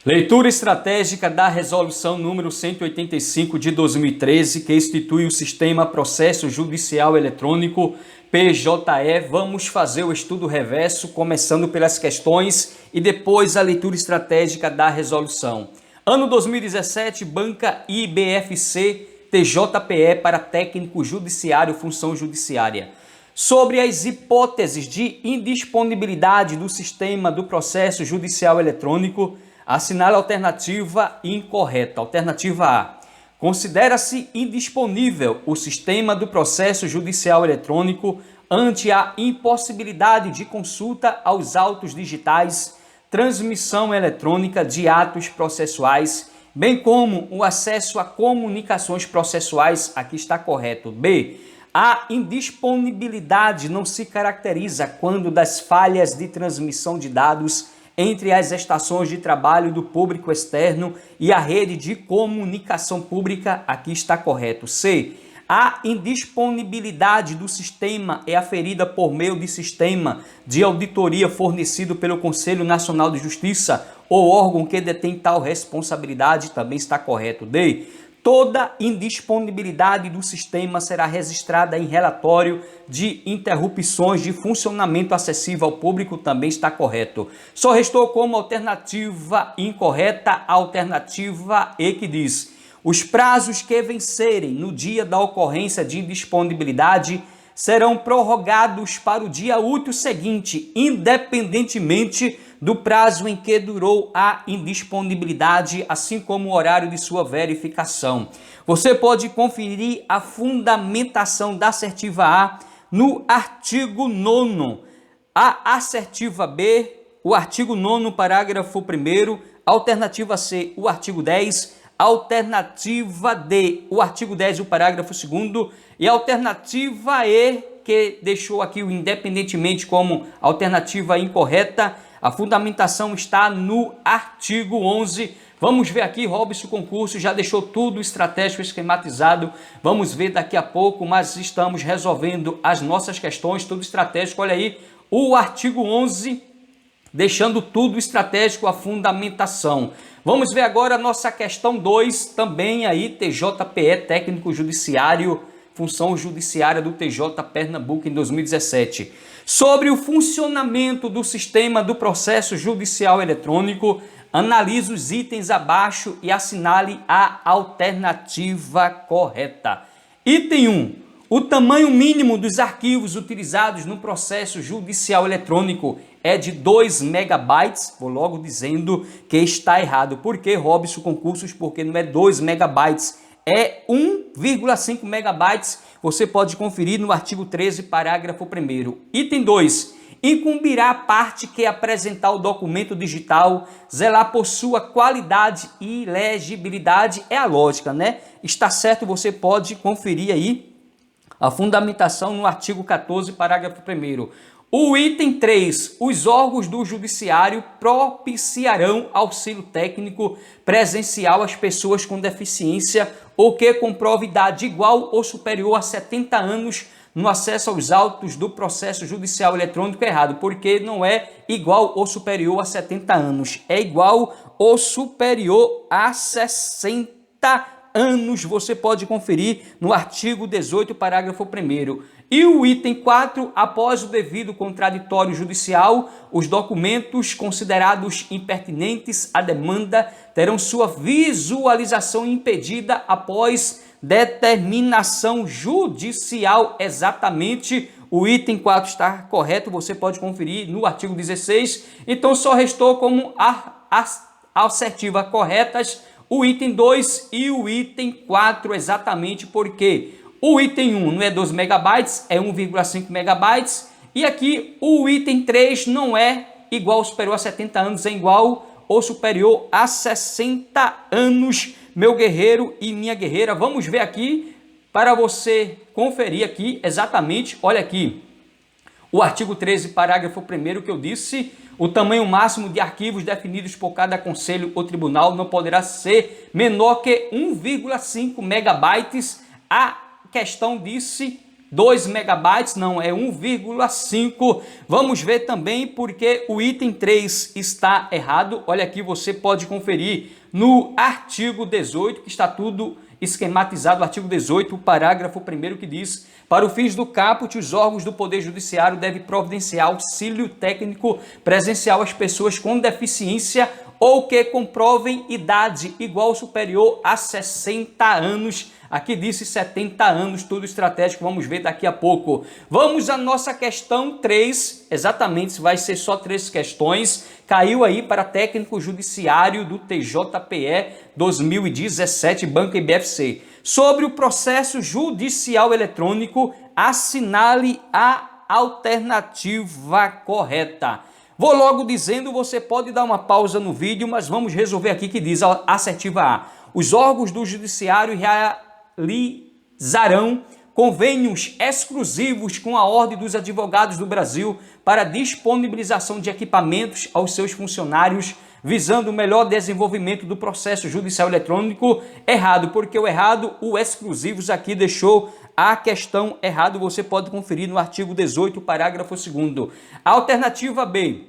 Leitura estratégica da Resolução número 185 de 2013, que institui o Sistema Processo Judicial Eletrônico, PJE. Vamos fazer o estudo reverso, começando pelas questões e depois a leitura estratégica da resolução. Ano 2017, banca IBFC TJPE para técnico judiciário, função judiciária. Sobre as hipóteses de indisponibilidade do sistema do processo judicial eletrônico, assinale a alternativa incorreta. Alternativa A. Considera-se indisponível o sistema do processo judicial eletrônico ante a impossibilidade de consulta aos autos digitais, transmissão eletrônica de atos processuais, bem como o acesso a comunicações processuais. Aqui está correto. B. A indisponibilidade não se caracteriza quando das falhas de transmissão de dados entre as estações de trabalho do público externo e a rede de comunicação pública. Aqui está correto. C. A indisponibilidade do sistema é aferida por meio de sistema de auditoria fornecido pelo Conselho Nacional de Justiça ou órgão que detém tal responsabilidade. Também está correto. D. Toda indisponibilidade do sistema será registrada em relatório de interrupções de funcionamento acessível ao público. Também está correto. Só restou como alternativa incorreta a alternativa E, que diz: os prazos que vencerem no dia da ocorrência de indisponibilidade serão prorrogados para o dia útil seguinte, independentemente do prazo em que durou a indisponibilidade, assim como o horário de sua verificação. Você pode conferir a fundamentação da assertiva A no artigo 9º, a assertiva B, o artigo 9º, parágrafo 1º, alternativa C, o artigo 10, alternativa D, o artigo 10, o parágrafo 2º, e a alternativa E, que deixou aqui o independentemente como alternativa incorreta. A fundamentação está no artigo 11. Vamos ver aqui, Robson Concurso já deixou tudo estratégico esquematizado. Vamos ver daqui a pouco, mas estamos resolvendo as nossas questões, tudo estratégico. Olha aí, o artigo 11, deixando tudo estratégico, a fundamentação. Vamos ver agora a nossa questão 2, também aí, TJPE, técnico judiciário, função judiciária do TJ Pernambuco em 2017. Sobre o funcionamento do sistema do processo judicial eletrônico, analise os itens abaixo e assinale a alternativa correta. Item 1. O tamanho mínimo dos arquivos utilizados no processo judicial eletrônico é de 2 megabytes. Vou logo dizendo que está errado. Por que, Robson Concursos? Porque não é 2 megabytes, é 1,5 megabytes. Você pode conferir no artigo 13, parágrafo 1º. Item 2. Incumbirá a parte que apresentar o documento digital zelar por sua qualidade e legibilidade. É a lógica, né? Está certo, você pode conferir aí a fundamentação no artigo 14, parágrafo 1º. O item 3. Os órgãos do judiciário propiciarão auxílio técnico presencial às pessoas com deficiência ou que comprove idade igual ou superior a 70 anos no acesso aos autos do processo judicial eletrônico. Errado, porque não é igual ou superior a 70 anos, é igual ou superior a 60 anos. Você pode conferir no artigo 18, parágrafo 1º. E o item 4, após o devido contraditório judicial, os documentos considerados impertinentes à demanda terão sua visualização impedida após determinação judicial. Exatamente, o item 4 está correto, você pode conferir no artigo 16. Então só restou como assertiva corretas o item 2 e o item 4, exatamente porque o item 1 não é 2 megabytes, é 1,5 megabytes. E aqui o item 3 não é igual ou superior a 70 anos, é igual ou superior a 60 anos, meu guerreiro e minha guerreira. Vamos ver aqui para você conferir aqui exatamente. Olha aqui, o artigo 13, parágrafo 1º, que eu disse: o tamanho máximo de arquivos definidos por cada conselho ou tribunal não poderá ser menor que 1,5 megabytes. A questão disse 2 megabytes, não, é 1,5. Vamos ver também porque o item 3 está errado. Olha aqui, você pode conferir no artigo 18, que está tudo esquematizado, artigo 18, o parágrafo 1º que diz: para o fins do caput, os órgãos do Poder Judiciário devem providenciar auxílio técnico presencial às pessoas com deficiência ou que comprovem idade igual ou superior a 60 anos. Aqui disse 70 anos, tudo estratégico, vamos ver daqui a pouco. Vamos à nossa questão 3, exatamente, vai ser só 3 questões. Caiu aí para técnico judiciário do TJPE 2017, Banco IBFC. Sobre o processo judicial eletrônico, assinale a alternativa correta. Vou logo dizendo, você pode dar uma pausa no vídeo, mas vamos resolver aqui que diz a assertiva A. Os órgãos do judiciário realizarão convênios exclusivos com a Ordem dos Advogados do Brasil para disponibilização de equipamentos aos seus funcionários, visando o melhor desenvolvimento do processo judicial eletrônico. Errado, porque o errado, o exclusivos aqui deixou a questão errado, você pode conferir no artigo 18, parágrafo 2º. Alternativa B.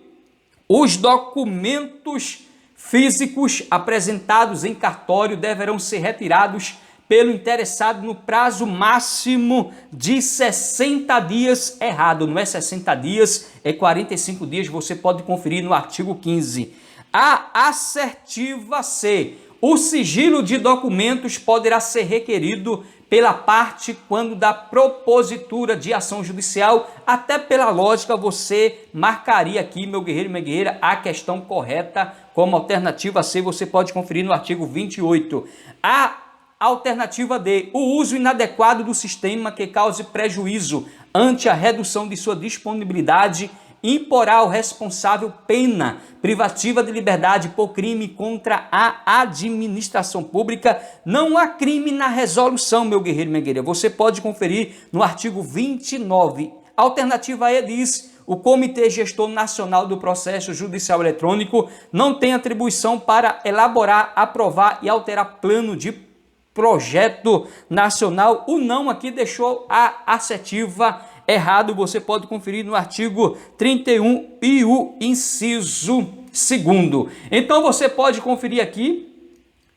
Os documentos físicos apresentados em cartório deverão ser retirados pelo interessado no prazo máximo de 60 dias. Errado, não é 60 dias, é 45 dias, você pode conferir no artigo 15. A assertiva C. O sigilo de documentos poderá ser requerido pela parte quando da propositura de ação judicial. Até pela lógica você marcaria aqui, meu guerreiro e minha guerreira, a questão correta como alternativa C. Você pode conferir no artigo 28. A alternativa D. O uso inadequado do sistema que cause prejuízo ante a redução de sua disponibilidade imporá ao responsável pena privativa de liberdade por crime contra a administração pública. Não há crime na resolução, meu guerreiro e minha guerreira. Você pode conferir no artigo 29. Alternativa E diz: o Comitê Gestor Nacional do Processo Judicial Eletrônico não tem atribuição para elaborar, aprovar e alterar plano de projeto nacional. O não aqui deixou a assertiva errado, você pode conferir no artigo 31 e o inciso 2º. Então você pode conferir aqui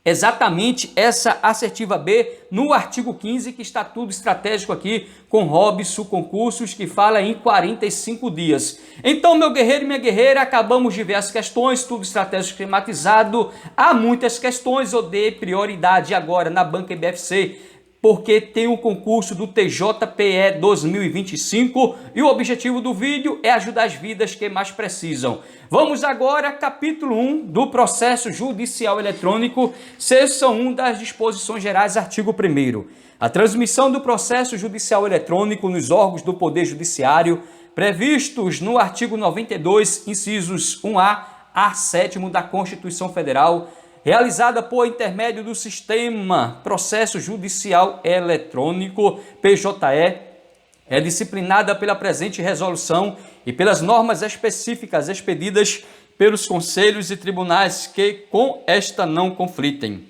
exatamente essa assertiva B no artigo 15, que está tudo estratégico aqui com Robson Concursos, que fala em 45 dias. Então, meu guerreiro e minha guerreira, acabamos de ver as questões, tudo estratégico esquematizado. Há muitas questões, eu dei prioridade agora na Banca IBFC, porque tem o concurso do TJPE 2025 e o objetivo do vídeo é ajudar as vidas que mais precisam. Vamos agora, capítulo 1 do processo judicial eletrônico, seção 1 das disposições gerais, artigo 1º. A transmissão do processo judicial eletrônico nos órgãos do Poder Judiciário, previstos no artigo 92, incisos 1A a 7º da Constituição Federal, realizada por intermédio do Sistema Processo Judicial Eletrônico, PJE, é disciplinada pela presente resolução e pelas normas específicas expedidas pelos conselhos e tribunais que com esta não conflitem.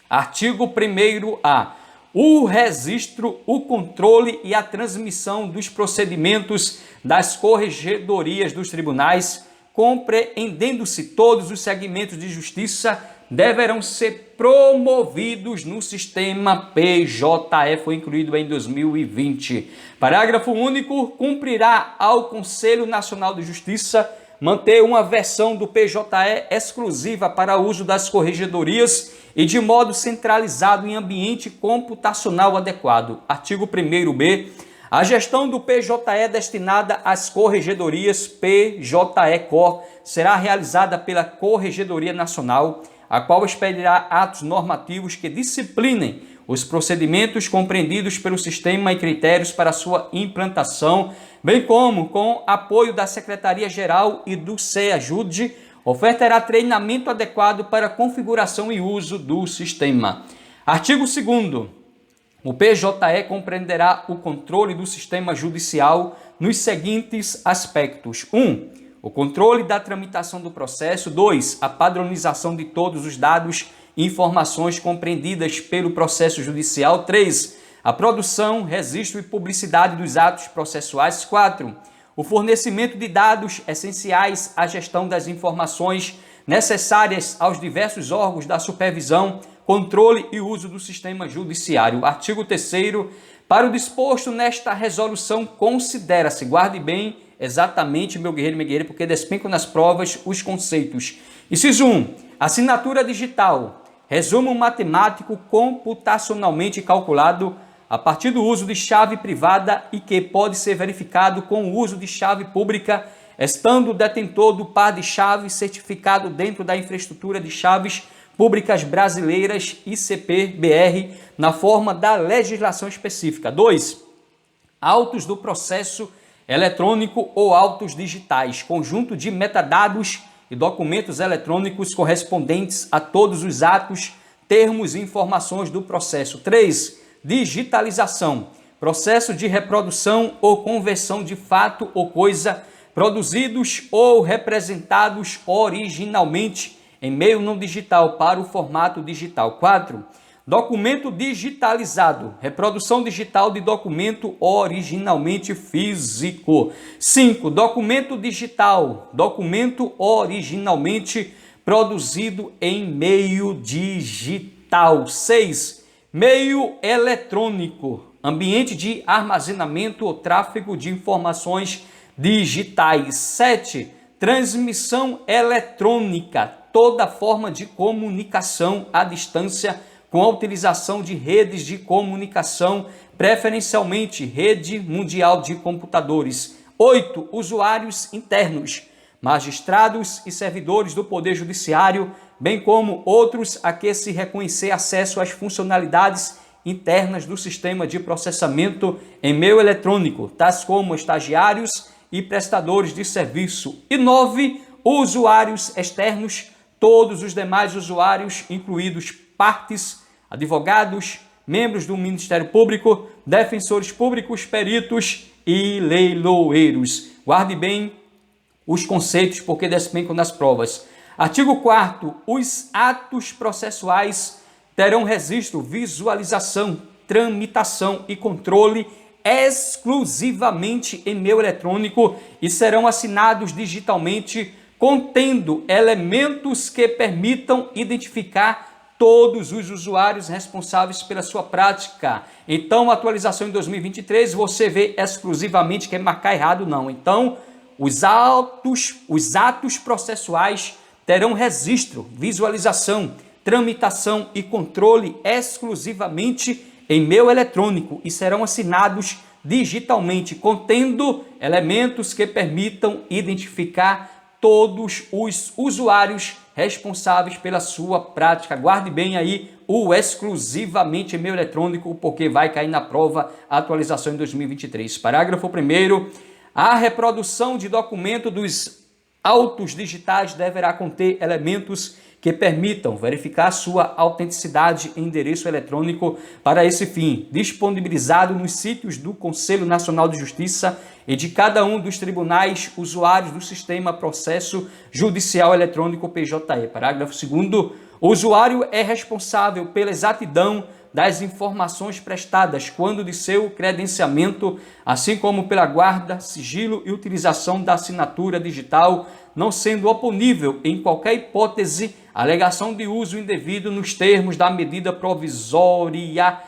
Artigo 1º-A. O registro, o controle e a transmissão dos procedimentos das corregedorias dos tribunais, compreendendo-se todos os segmentos de justiça, deverão ser promovidos no sistema PJE, foi incluído em 2020. Parágrafo único, cumprirá ao Conselho Nacional de Justiça manter uma versão do PJE exclusiva para uso das corregedorias e de modo centralizado em ambiente computacional adequado. Artigo 1º-B. A gestão do PJE destinada às corregedorias PJE-COR será realizada pela Corregedoria Nacional, a qual expedirá atos normativos que disciplinem os procedimentos compreendidos pelo sistema e critérios para sua implantação, bem como, com apoio da Secretaria-Geral e do CEAJUDE, ofertará treinamento adequado para configuração e uso do sistema. Artigo 2º. O PJE compreenderá o controle do sistema judicial nos seguintes aspectos: 1. O controle da tramitação do processo. 2. A padronização de todos os dados e informações compreendidas pelo processo judicial. 3. A produção, registro e publicidade dos atos processuais. 4. O fornecimento de dados essenciais à gestão das informações necessárias aos diversos órgãos da supervisão, controle e uso do sistema judiciário. Artigo 3º. Para o disposto nesta resolução, considera-se, guarde bem exatamente, meu guerreiro e minha guerreira, porque despencam nas provas os conceitos. Inciso 1. Assinatura digital. Resumo matemático computacionalmente calculado a partir do uso de chave privada e que pode ser verificado com o uso de chave pública, estando o detentor do par de chaves certificado dentro da infraestrutura de chaves públicas brasileiras ICP-BR, na forma da legislação específica. 2. Autos do processo eletrônico ou autos digitais, conjunto de metadados e documentos eletrônicos correspondentes a todos os atos, termos e informações do processo. 3. Digitalização, processo de reprodução ou conversão de fato ou coisa produzidos ou representados originalmente em meio não digital para o formato digital. 4. Documento digitalizado, reprodução digital de documento originalmente físico. 5. Documento digital, documento originalmente produzido em meio digital. 6. Meio eletrônico, ambiente de armazenamento ou tráfego de informações digitais. 7. Transmissão eletrônica, toda forma de comunicação à distância com a utilização de redes de comunicação, preferencialmente rede mundial de computadores. 8. Usuários internos, magistrados e servidores do Poder Judiciário, bem como outros a que se reconhecer acesso às funcionalidades internas do sistema de processamento em meio eletrônico, tais como estagiários e prestadores de serviço. E 9. Usuários externos, todos os demais usuários, incluídos partes, advogados, membros do Ministério Público, defensores públicos, peritos e leiloeiros. Guarde bem os conceitos, porque despencam nas provas. Artigo 4º. Os atos processuais terão registro, visualização, tramitação e controle exclusivamente em meio eletrônico e serão assinados digitalmente, contendo elementos que permitam identificar todos os usuários responsáveis pela sua prática. Então, a atualização em 2023, você vê exclusivamente, quer marcar errado não. Então, os atos processuais terão registro, visualização, tramitação e controle exclusivamente em meio eletrônico e serão assinados digitalmente, contendo elementos que permitam identificar todos os usuários responsáveis pela sua prática. Guarde bem aí o exclusivamente em meio eletrônico, porque vai cair na prova a atualização em 2023. Parágrafo 1º. A reprodução de documento dos autos digitais deverá conter elementos que permitam verificar sua autenticidade em endereço eletrônico. Para esse fim, disponibilizado nos sítios do Conselho Nacional de Justiça e de cada um dos tribunais usuários do Sistema Processo Judicial Eletrônico PJE. Parágrafo 2º. O usuário é responsável pela exatidão das informações prestadas quando de seu credenciamento, assim como pela guarda, sigilo e utilização da assinatura digital, não sendo oponível, em qualquer hipótese, a alegação de uso indevido nos termos da medida provisória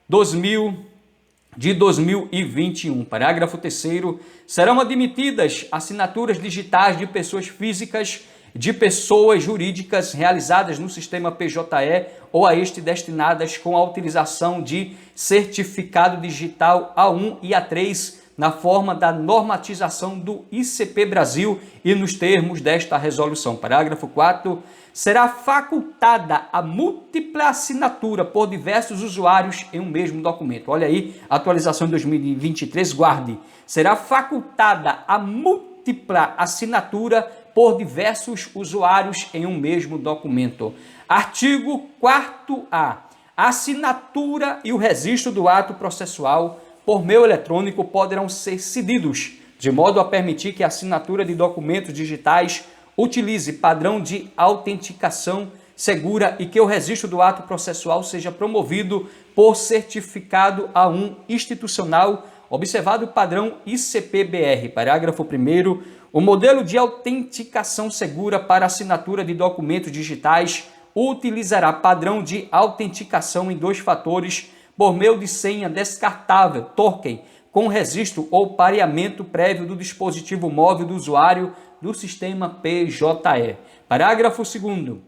2021. Parágrafo 3º. Serão admitidas assinaturas digitais de pessoas físicas, de pessoas jurídicas realizadas no sistema PJE ou a este destinadas com a utilização de certificado digital A1 e A3 na forma da normatização do ICP Brasil e nos termos desta resolução. Parágrafo 4º. Será facultada a múltipla assinatura por diversos usuários em um mesmo documento. Olha aí, atualização de 2023, guarde. Será facultada a múltipla assinatura por diversos usuários em um mesmo documento. Artigo 4º. A assinatura e o registro do ato processual por meio eletrônico poderão ser cedidos, de modo a permitir que a assinatura de documentos digitais utilize padrão de autenticação segura e que o registro do ato processual seja promovido por certificado A1 institucional, observado o padrão ICP-BR. Parágrafo 1º. O modelo de autenticação segura para assinatura de documentos digitais utilizará padrão de autenticação em 2 fatores por meio de senha descartável, token, com registro ou pareamento prévio do dispositivo móvel do usuário do sistema PJE. Parágrafo 2º.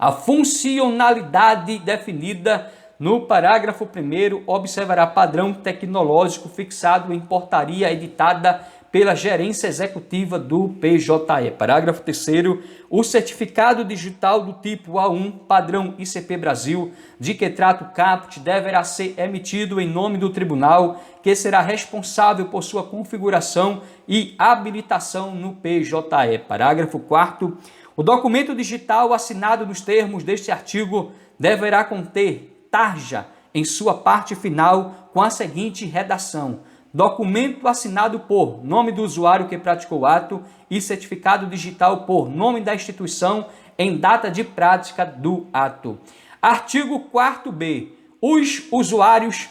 A funcionalidade definida no parágrafo 1º observará padrão tecnológico fixado em portaria editada pela gerência executiva do PJE. Parágrafo 3º. O certificado digital do tipo A1, padrão ICP Brasil, de que trata o caput, deverá ser emitido em nome do tribunal, que será responsável por sua configuração e habilitação no PJE. Parágrafo 4º. O documento digital assinado nos termos deste artigo deverá conter tarja em sua parte final com a seguinte redação: documento assinado por nome do usuário que praticou o ato e certificado digital por nome da instituição em data de prática do ato. Artigo 4º. Os usuários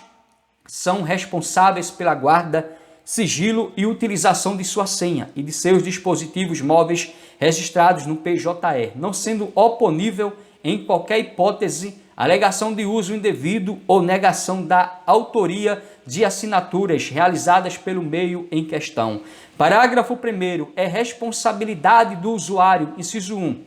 são responsáveis pela guarda, sigilo e utilização de sua senha e de seus dispositivos móveis registrados no PJE, não sendo oponível em qualquer hipótese alegação de uso indevido ou negação da autoria de assinaturas realizadas pelo meio em questão. Parágrafo 1º. É responsabilidade do usuário, inciso 1,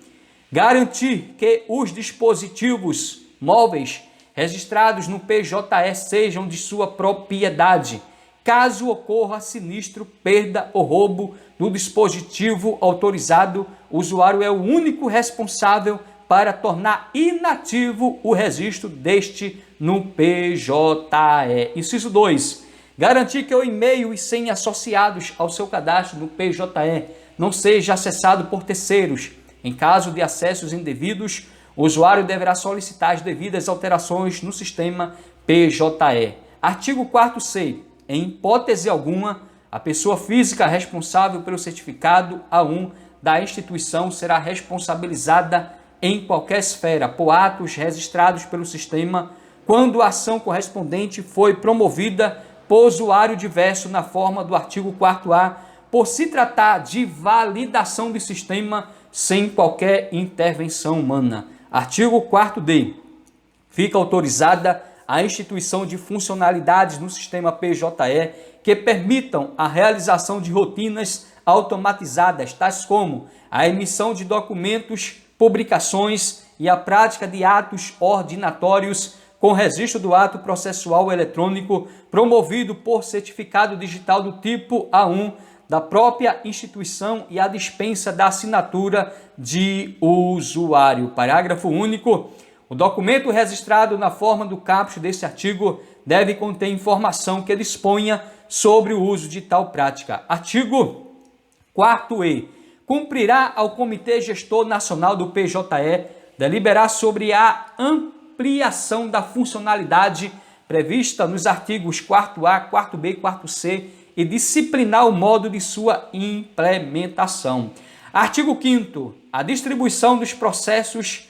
garantir que os dispositivos móveis registrados no PJE sejam de sua propriedade. Caso ocorra sinistro, perda ou roubo do dispositivo autorizado, o usuário é o único responsável para tornar inativo o registro deste no PJE. Inciso 2. Garantir que o e-mail e senha associados ao seu cadastro no PJE não seja acessado por terceiros. Em caso de acessos indevidos, o usuário deverá solicitar as devidas alterações no sistema PJE. Artigo 4º. Em hipótese alguma, a pessoa física responsável pelo certificado A1 da instituição será responsabilizada em qualquer esfera por atos registrados pelo sistema quando a ação correspondente foi promovida por usuário diverso na forma do artigo 4º, por se tratar de validação de sistema sem qualquer intervenção humana. Artigo 4º. Fica autorizada a instituição de funcionalidades no sistema PJE que permitam a realização de rotinas automatizadas, tais como a emissão de documentos, publicações e a prática de atos ordinatórios com registro do ato processual eletrônico promovido por certificado digital do tipo A1 da própria instituição e a dispensa da assinatura de usuário. Parágrafo único. O documento registrado na forma do caput deste artigo deve conter informação que disponha sobre o uso de tal prática. Artigo 4º. Cumprirá ao Comitê Gestor Nacional do PJE deliberar sobre a ampliação da funcionalidade prevista nos artigos 4A, 4B e 4C e disciplinar o modo de sua implementação. Artigo 5º. A distribuição dos processos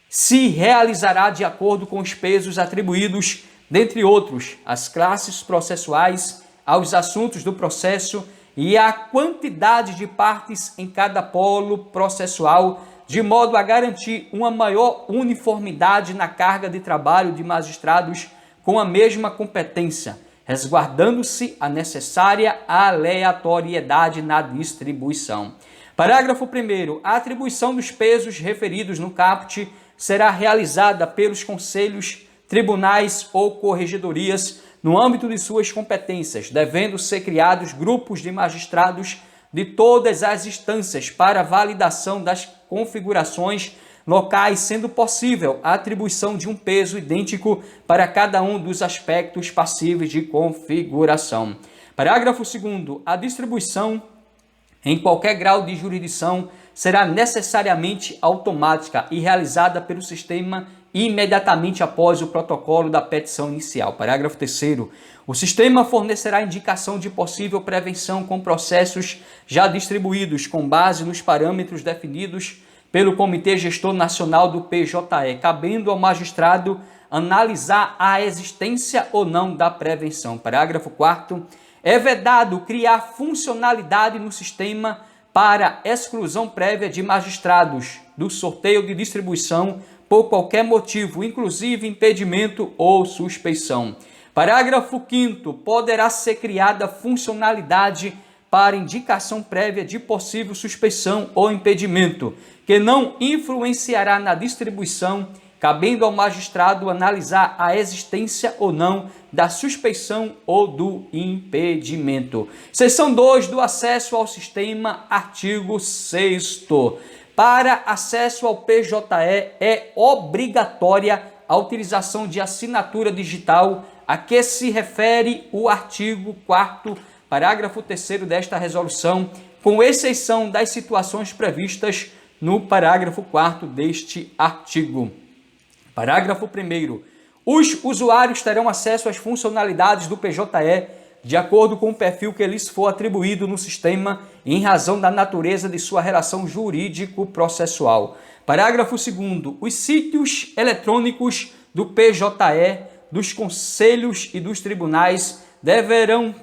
se realizará de acordo com os pesos atribuídos, dentre outros, às classes processuais, aos assuntos do processo e à quantidade de partes em cada polo processual, de modo a garantir uma maior uniformidade na carga de trabalho de magistrados com a mesma competência, resguardando-se a necessária aleatoriedade na distribuição. Parágrafo 1º. A atribuição dos pesos referidos no caput será realizada pelos conselhos, tribunais ou corregedorias no âmbito de suas competências, devendo ser criados grupos de magistrados de todas as instâncias para validação das configurações locais, sendo possível a atribuição de um peso idêntico para cada um dos aspectos passíveis de configuração. Parágrafo 2º. A distribuição em qualquer grau de jurisdição será necessariamente automática e realizada pelo sistema imediatamente após o protocolo da petição inicial. Parágrafo 3º. O sistema fornecerá indicação de possível prevenção com processos já distribuídos com base nos parâmetros definidos pelo Comitê Gestor Nacional do PJE, cabendo ao magistrado analisar a existência ou não da prevenção. Parágrafo 4º. É vedado criar funcionalidade no sistema para exclusão prévia de magistrados do sorteio de distribuição por qualquer motivo, inclusive impedimento ou suspeição. Parágrafo 5º. Poderá ser criada funcionalidade para indicação prévia de possível suspeição ou impedimento, que não influenciará na distribuição, cabendo ao magistrado analisar a existência ou não da suspeição ou do impedimento. Seção 2 do acesso ao sistema, artigo 6º. Para acesso ao PJE é obrigatória a utilização de assinatura digital, a que se refere o artigo 4º, parágrafo 3º desta resolução, com exceção das situações previstas no parágrafo 4º deste artigo. Parágrafo 1º. Os usuários terão acesso às funcionalidades do PJE de acordo com o perfil que lhes for atribuído no sistema em razão da natureza de sua relação jurídico-processual. Parágrafo 2º. Os sítios eletrônicos do PJE, dos conselhos e dos tribunais deverão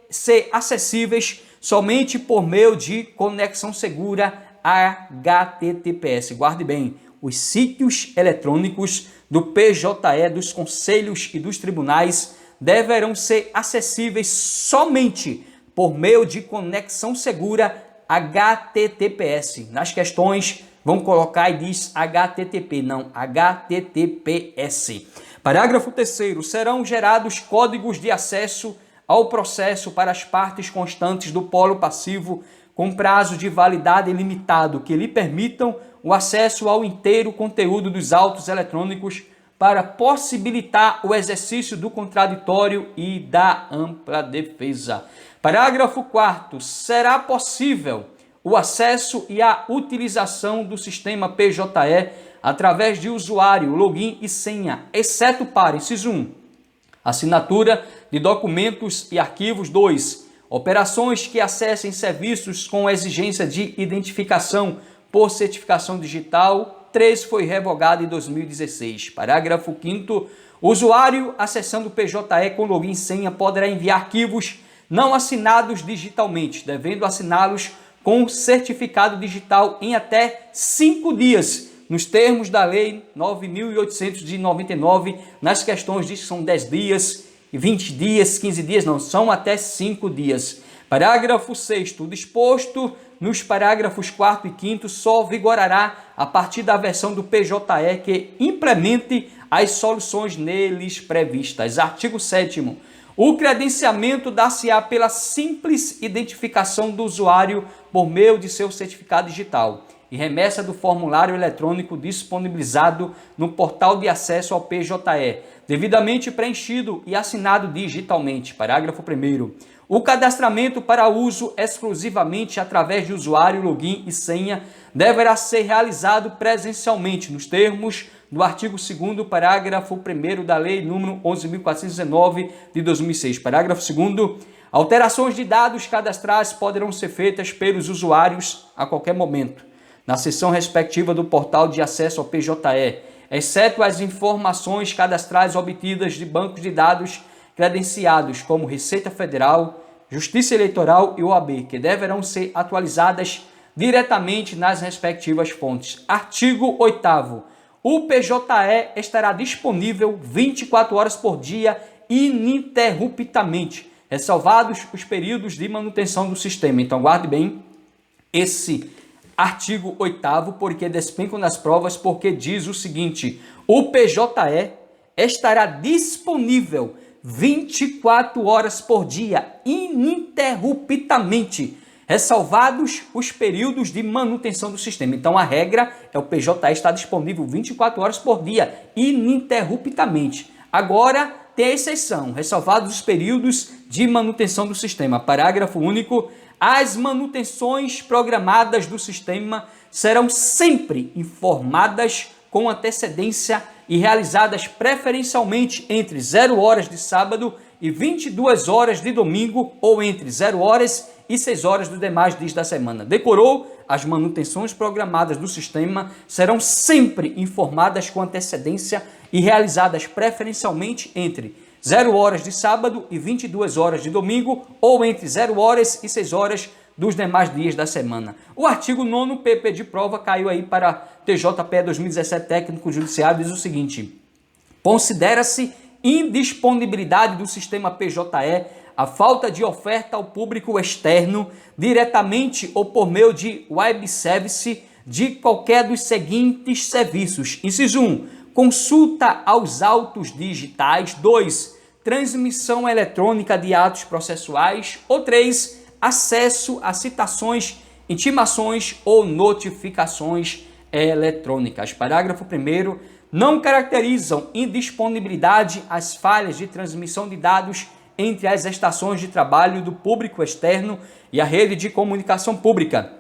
ser acessíveis somente por meio de conexão segura HTTPS. Guarde bem, os sítios eletrônicos do PJE, dos conselhos e dos tribunais deverão ser acessíveis somente por meio de conexão segura HTTPS. Nas questões vão colocar e diz HTTP, não HTTPS. Parágrafo 3º. Serão gerados códigos de acesso ao processo para as partes constantes do polo passivo com prazo de validade limitado que lhe permitam o acesso ao inteiro conteúdo dos autos eletrônicos para possibilitar o exercício do contraditório e da ampla defesa. Parágrafo 4º. Será possível o acesso e a utilização do sistema PJE através de usuário, login e senha, exceto para, inciso 1, assinatura de documentos e arquivos. 2. Operações que acessem serviços com exigência de identificação por certificação digital. 3. Foi revogado em 2016. Parágrafo 5º. O usuário acessando o PJE com login e senha poderá enviar arquivos não assinados digitalmente, devendo assiná-los com certificado digital em até 5 dias, nos termos da Lei 9.800 de 99, nas questões diz que são 10 dias, 20 dias, 15 dias, não, são até 5 dias. Parágrafo 6º. Disposto nos parágrafos 4º e 5º, só vigorará a partir da versão do PJE que implemente as soluções neles previstas. Artigo 7º. O credenciamento dar-se-á pela simples identificação do usuário por meio de seu certificado digital e remessa do formulário eletrônico disponibilizado no portal de acesso ao PJE, devidamente preenchido e assinado digitalmente. Parágrafo 1º. O cadastramento para uso exclusivamente através de usuário, login e senha deverá ser realizado presencialmente nos termos do artigo 2º, parágrafo 1º da Lei nº 11.419 de 2006. Parágrafo 2º. Alterações de dados cadastrais poderão ser feitas pelos usuários a qualquer momento, na seção respectiva do portal de acesso ao PJE, exceto as informações cadastrais obtidas de bancos de dados credenciados como Receita Federal, Justiça Eleitoral e OAB, que deverão ser atualizadas diretamente nas respectivas fontes. Artigo 8º. O PJE estará disponível 24 horas por dia, ininterruptamente, ressalvados os períodos de manutenção do sistema. Então, guarde bem esse artigo 8º, porque despencam nas provas, porque diz o seguinte: o PJE estará disponível 24 horas por dia, ininterruptamente, ressalvados os períodos de manutenção do sistema. Então, a regra é o PJE estar disponível 24 horas por dia, ininterruptamente. Agora, tem a exceção, ressalvados os períodos de manutenção do sistema. Parágrafo único. As manutenções programadas do sistema serão sempre informadas com antecedência e realizadas preferencialmente entre 0 horas de sábado e 22 horas de domingo ou entre 0 horas e 6 horas dos demais dias da semana. Decorou? as manutenções programadas do sistema serão sempre informadas com antecedência e realizadas preferencialmente entre 0 horas de sábado e 22 horas de domingo ou entre 0 horas e 6 horas dos demais dias da semana. O artigo 9º PP de prova caiu aí para TJPE 2017 técnico judiciário, diz o seguinte: considera-se indisponibilidade do sistema PJE a falta de oferta ao público externo, diretamente ou por meio de web service, de qualquer dos seguintes serviços. Inciso 1, consulta aos autos digitais. 2, transmissão eletrônica de atos processuais. Ou 3, acesso a citações, intimações ou notificações eletrônicas. Parágrafo 1º. Não caracterizam indisponibilidade as falhas de transmissão de dados entre as estações de trabalho do público externo e a rede de comunicação pública,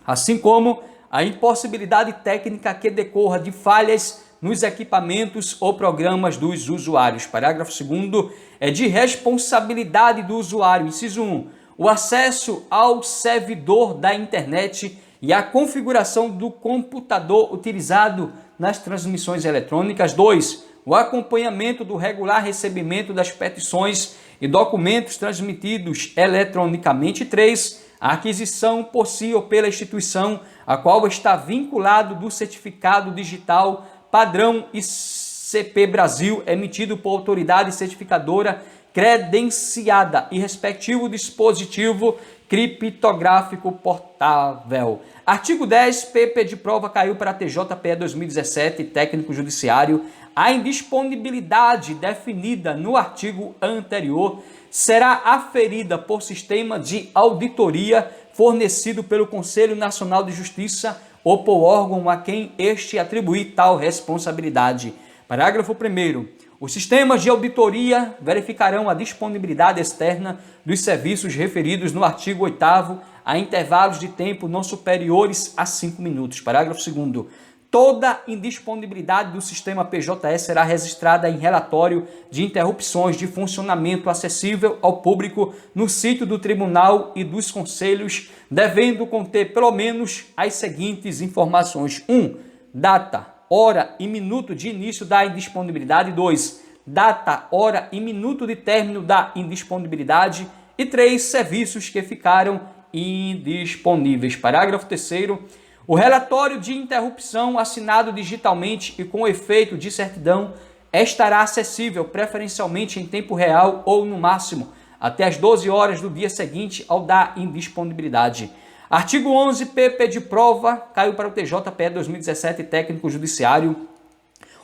assim como a impossibilidade técnica que decorra de falhas nos equipamentos ou programas dos usuários. Parágrafo 2º é de responsabilidade do usuário. Inciso 1, o acesso ao servidor da internet e a configuração do computador utilizado nas transmissões eletrônicas. 2, o acompanhamento do regular recebimento das petições e documentos transmitidos eletronicamente. 3, a aquisição por si ou pela instituição a qual está vinculado do certificado digital padrão ICP Brasil emitido por autoridade certificadora credenciada e respectivo dispositivo criptográfico portável. Artigo 10, PP de prova caiu para a TJPE 2017, técnico judiciário. A indisponibilidade definida no artigo anterior será aferida por sistema de auditoria fornecido pelo Conselho Nacional de Justiça ou por órgão a quem este atribuir tal responsabilidade. Parágrafo 1º. Os sistemas de auditoria verificarão a disponibilidade externa dos serviços referidos no artigo 8º a intervalos de tempo não superiores a 5 minutos. Parágrafo 2º. Toda indisponibilidade do sistema PJE será registrada em relatório de interrupções de funcionamento acessível ao público no sítio do tribunal e dos conselhos, devendo conter pelo menos as seguintes informações: 1. Data, hora e minuto de início da indisponibilidade. 2. Data, hora e minuto de término da indisponibilidade. E 3. Serviços que ficaram indisponíveis. Parágrafo 3º. O relatório de interrupção assinado digitalmente e com efeito de certidão estará acessível preferencialmente em tempo real ou, no máximo, até as 12 horas do dia seguinte ao da indisponibilidade. Artigo 11, PP de prova, caiu para o TJPE 2017, técnico judiciário.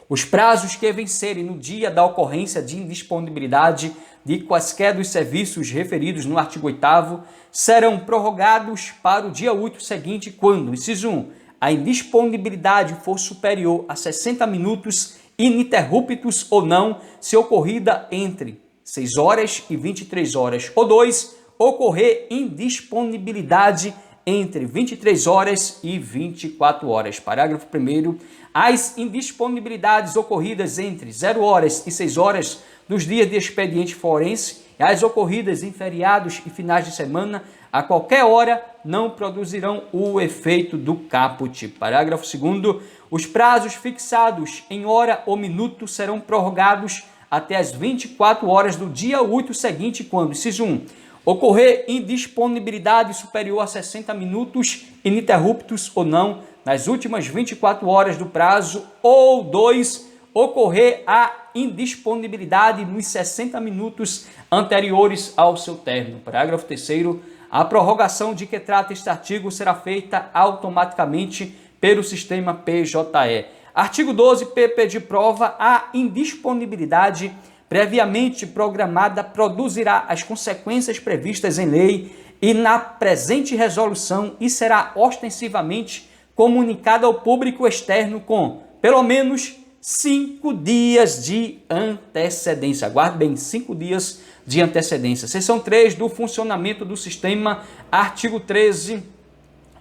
Os prazos que vencerem no dia da ocorrência de indisponibilidade de quaisquer dos serviços referidos no artigo 8º serão prorrogados para o dia útil seguinte quando, inciso 1, a indisponibilidade for superior a 60 minutos ininterruptos ou não, se ocorrida entre 6 horas e 23 horas. Ou 2, ocorrer indisponibilidade entre 23 horas e 24 horas. Parágrafo 1º. As indisponibilidades ocorridas entre 0 horas e 6 horas dos dias de expediente forense e as ocorridas em feriados e finais de semana, a qualquer hora, não produzirão o efeito do caput. Parágrafo 2º. Os prazos fixados em hora ou minuto serão prorrogados até as 24 horas do dia útil seguinte quando, inciso 1, ocorrer indisponibilidade superior a 60 minutos ininterruptos ou não nas últimas 24 horas do prazo, ou 2, ocorrer a indisponibilidade nos 60 minutos anteriores ao seu término. Parágrafo 3º. A prorrogação de que trata este artigo será feita automaticamente pelo sistema PJE. Artigo 12, PP de prova. A indisponibilidade previamente programada produzirá as consequências previstas em lei e na presente resolução e será ostensivamente comunicada ao público externo com, pelo menos, 5 dias de antecedência. Aguarde bem, 5 dias de antecedência. Seção 3 do funcionamento do sistema, artigo 13,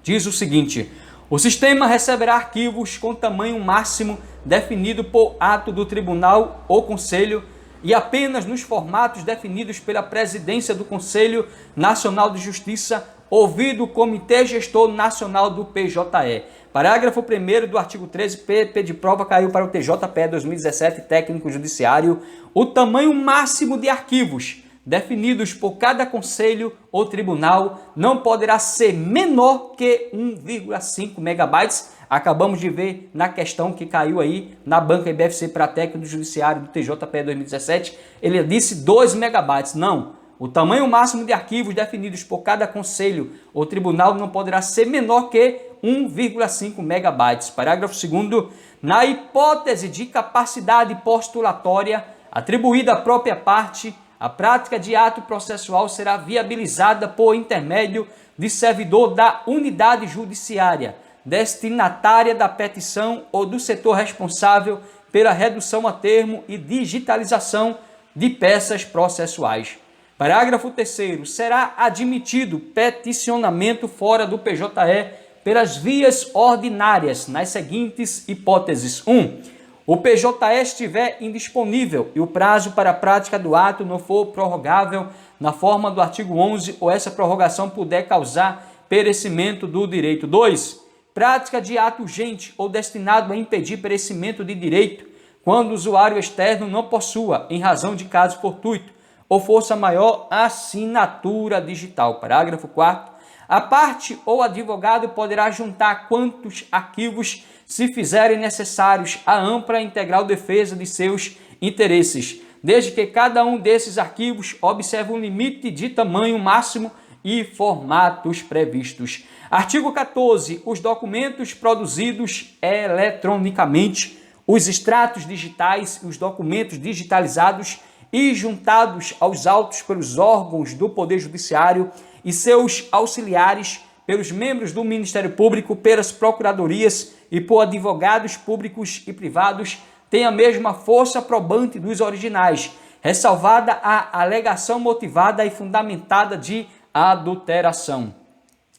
diz o seguinte: o sistema receberá arquivos com tamanho máximo definido por ato do tribunal ou conselho e apenas nos formatos definidos pela presidência do Conselho Nacional de Justiça ouvido o Comitê Gestor Nacional do PJE. Parágrafo 1º do artigo 13, PP de prova caiu para o TJPE 2017, técnico judiciário, o tamanho máximo de arquivos definidos por cada conselho ou tribunal não poderá ser menor que 1,5 megabytes. Acabamos de ver na questão que caiu aí na banca IBFC para técnico judiciário do TJPE 2017, ele disse 2 megabytes. Não, o tamanho máximo de arquivos definidos por cada conselho ou tribunal não poderá ser menor que 1,5 megabytes. Parágrafo 2º, na hipótese de capacidade postulatória atribuída à própria parte, a prática de ato processual será viabilizada por intermédio de servidor da unidade judiciária, destinatária da petição ou do setor responsável pela redução a termo e digitalização de peças processuais. Parágrafo 3º, será admitido peticionamento fora do PJE pelas vias ordinárias, nas seguintes hipóteses. 1. O PJE estiver indisponível e o prazo para a prática do ato não for prorrogável na forma do artigo 11 ou essa prorrogação puder causar perecimento do direito. 2. Prática de ato urgente ou destinado a impedir perecimento de direito quando o usuário externo não possua, em razão de caso fortuito ou força maior, assinatura digital. Parágrafo 4º. A parte ou advogado poderá juntar quantos arquivos se fizerem necessários à ampla e integral defesa de seus interesses, desde que cada um desses arquivos observe um limite de tamanho máximo e formatos previstos. Artigo 14. Os documentos produzidos eletronicamente, os extratos digitais e os documentos digitalizados e juntados aos autos pelos órgãos do Poder Judiciário e seus auxiliares, pelos membros do Ministério Público, pelas procuradorias e por advogados públicos e privados, têm a mesma força probante dos originais, ressalvada a alegação motivada e fundamentada de adulteração.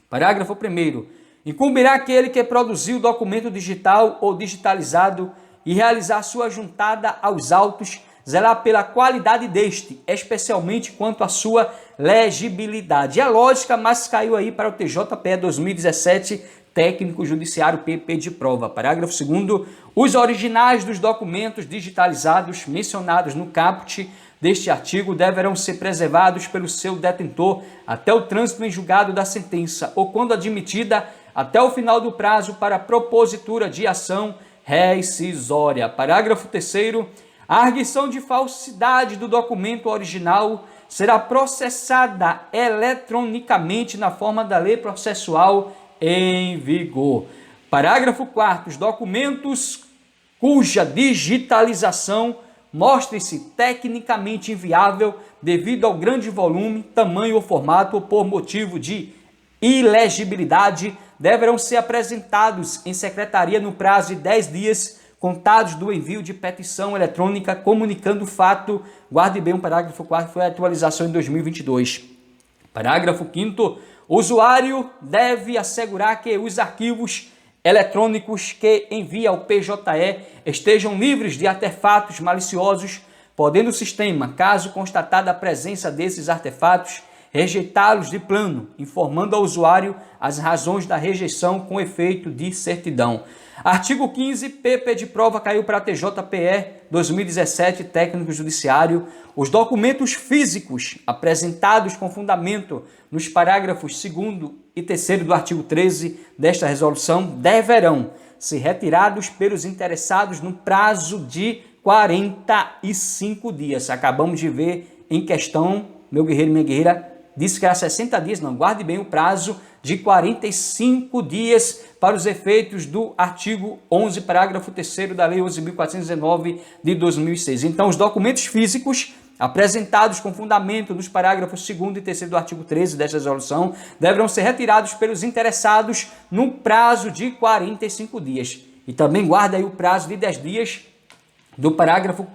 Parágrafo 1º. Incumbirá aquele que produziu documento digital ou digitalizado e realizar sua juntada aos autos, zelar pela qualidade deste, especialmente quanto à sua legibilidade. É lógica, mas caiu aí para o TJPE 2017, técnico judiciário, PP de prova. Parágrafo 2º. Os originais dos documentos digitalizados mencionados no caput deste artigo deverão ser preservados pelo seu detentor até o trânsito em julgado da sentença ou, quando admitida, até o final do prazo para propositura de ação rescisória. Parágrafo 3º. A arguição de falsidade do documento original será processada eletronicamente na forma da lei processual em vigor. Parágrafo 4º. Os documentos cuja digitalização mostre-se tecnicamente inviável devido ao grande volume, tamanho ou formato ou por motivo de ilegibilidade deverão ser apresentados em secretaria no prazo de 10 dias contados do envio de petição eletrônica comunicando o fato. Guarde bem o parágrafo 4º, foi a atualização em 2022. Parágrafo 5º. O usuário deve assegurar que os arquivos eletrônicos que envia ao PJE estejam livres de artefatos maliciosos, podendo o sistema, caso constatada a presença desses artefatos, rejeitá-los de plano, informando ao usuário as razões da rejeição com efeito de certidão. Artigo 15, PP de prova caiu para a TJPE 2017, técnico judiciário. Os documentos físicos apresentados com fundamento nos parágrafos 2º e 3º do artigo 13 desta resolução deverão ser retirados pelos interessados no prazo de 45 dias. Acabamos de ver em questão, meu guerreiro e minha guerreira, disse que era 60 dias, não, guarde bem o prazo de 45 dias para os efeitos do artigo 11, parágrafo 3º da Lei 11.419 de 2006. Então, os documentos físicos apresentados com fundamento nos parágrafos 2º e 3º do artigo 13 desta resolução deverão ser retirados pelos interessados no prazo de 45 dias. E também guarda aí o prazo de 10 dias do parágrafo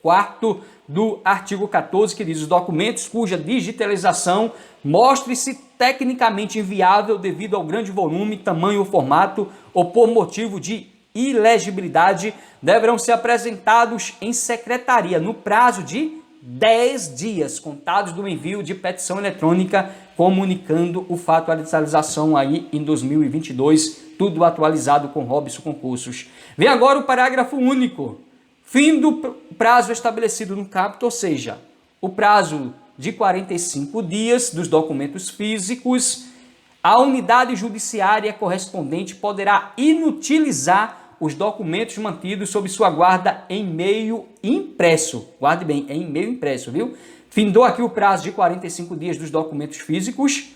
4º do artigo 14, que diz: os documentos cuja digitalização mostre-se tecnicamente inviável devido ao grande volume, tamanho ou formato ou por motivo de ilegibilidade deverão ser apresentados em secretaria no prazo de 10 dias contados do envio de petição eletrônica comunicando o fato de atualização aí em 2022, tudo atualizado com Robson Concursos. Vem agora o parágrafo único. Fim do prazo estabelecido no caput, ou seja, o prazo de 45 dias dos documentos físicos, a unidade judiciária correspondente poderá inutilizar os documentos mantidos sob sua guarda em meio impresso. Guarde bem, em meio impresso, viu? Findou aqui o prazo de 45 dias dos documentos físicos.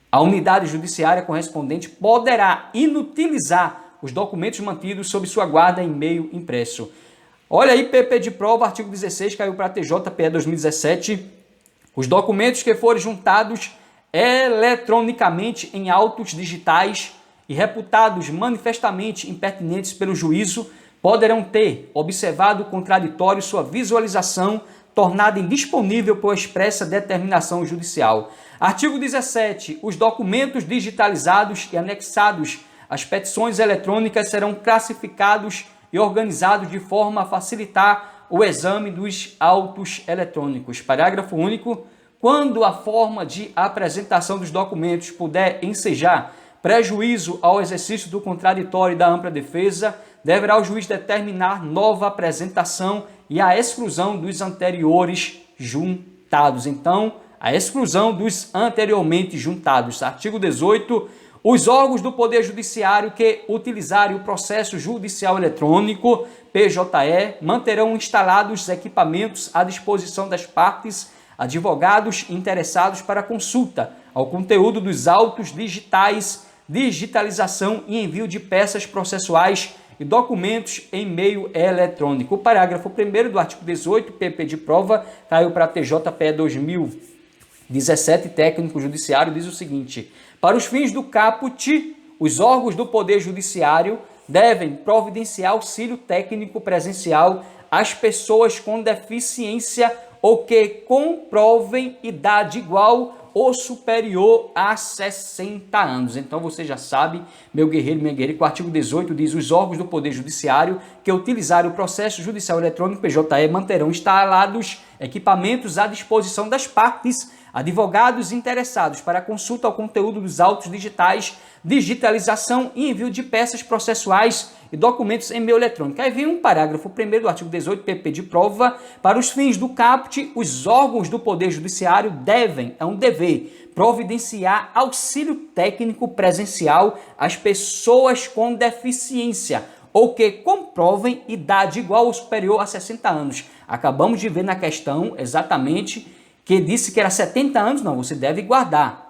A unidade judiciária correspondente poderá inutilizar os documentos mantidos sob sua guarda em meio impresso. Olha aí, PP de prova, artigo 16, caiu para a TJPE 2017. Os documentos que forem juntados eletronicamente em autos digitais e reputados manifestamente impertinentes pelo juízo poderão ter observado contraditório sua visualização, tornada indisponível por expressa determinação judicial. Artigo 17. Os documentos digitalizados e anexados às petições eletrônicas serão classificados e organizados de forma a facilitar o exame dos autos eletrônicos. Parágrafo único. Quando a forma de apresentação dos documentos puder ensejar prejuízo ao exercício do contraditório e da ampla defesa, deverá o juiz determinar nova apresentação e a exclusão dos anteriores juntados. Então, a exclusão dos anteriormente juntados. Artigo 18. Os órgãos do Poder Judiciário que utilizarem o processo judicial eletrônico, PJE, manterão instalados equipamentos à disposição das partes, advogados interessados para consulta ao conteúdo dos autos digitais, digitalização e envio de peças processuais e documentos em meio eletrônico. O parágrafo 1º do artigo 18, PP de prova, caiu para a TJPE 2017, técnico judiciário, diz o seguinte: para os fins do caput, os órgãos do Poder Judiciário devem providenciar auxílio técnico presencial às pessoas com deficiência ou que comprovem idade igual ou superior a 60 anos. Então você já sabe, meu guerreiro, minha guerreira, que o artigo 18 diz: os órgãos do Poder Judiciário que utilizarem o processo judicial eletrônico PJE manterão instalados equipamentos à disposição das partes, advogados interessados para consulta ao conteúdo dos autos digitais, digitalização e envio de peças processuais e documentos em meio eletrônico. Aí vem um parágrafo 1º do artigo 18, PP de prova. Para os fins do caput, os órgãos do Poder Judiciário devem, é um dever, providenciar auxílio técnico presencial às pessoas com deficiência ou que comprovem idade igual ou superior a 60 anos. Acabamos de ver na questão exatamente que disse que era 70 anos. Não, você deve guardar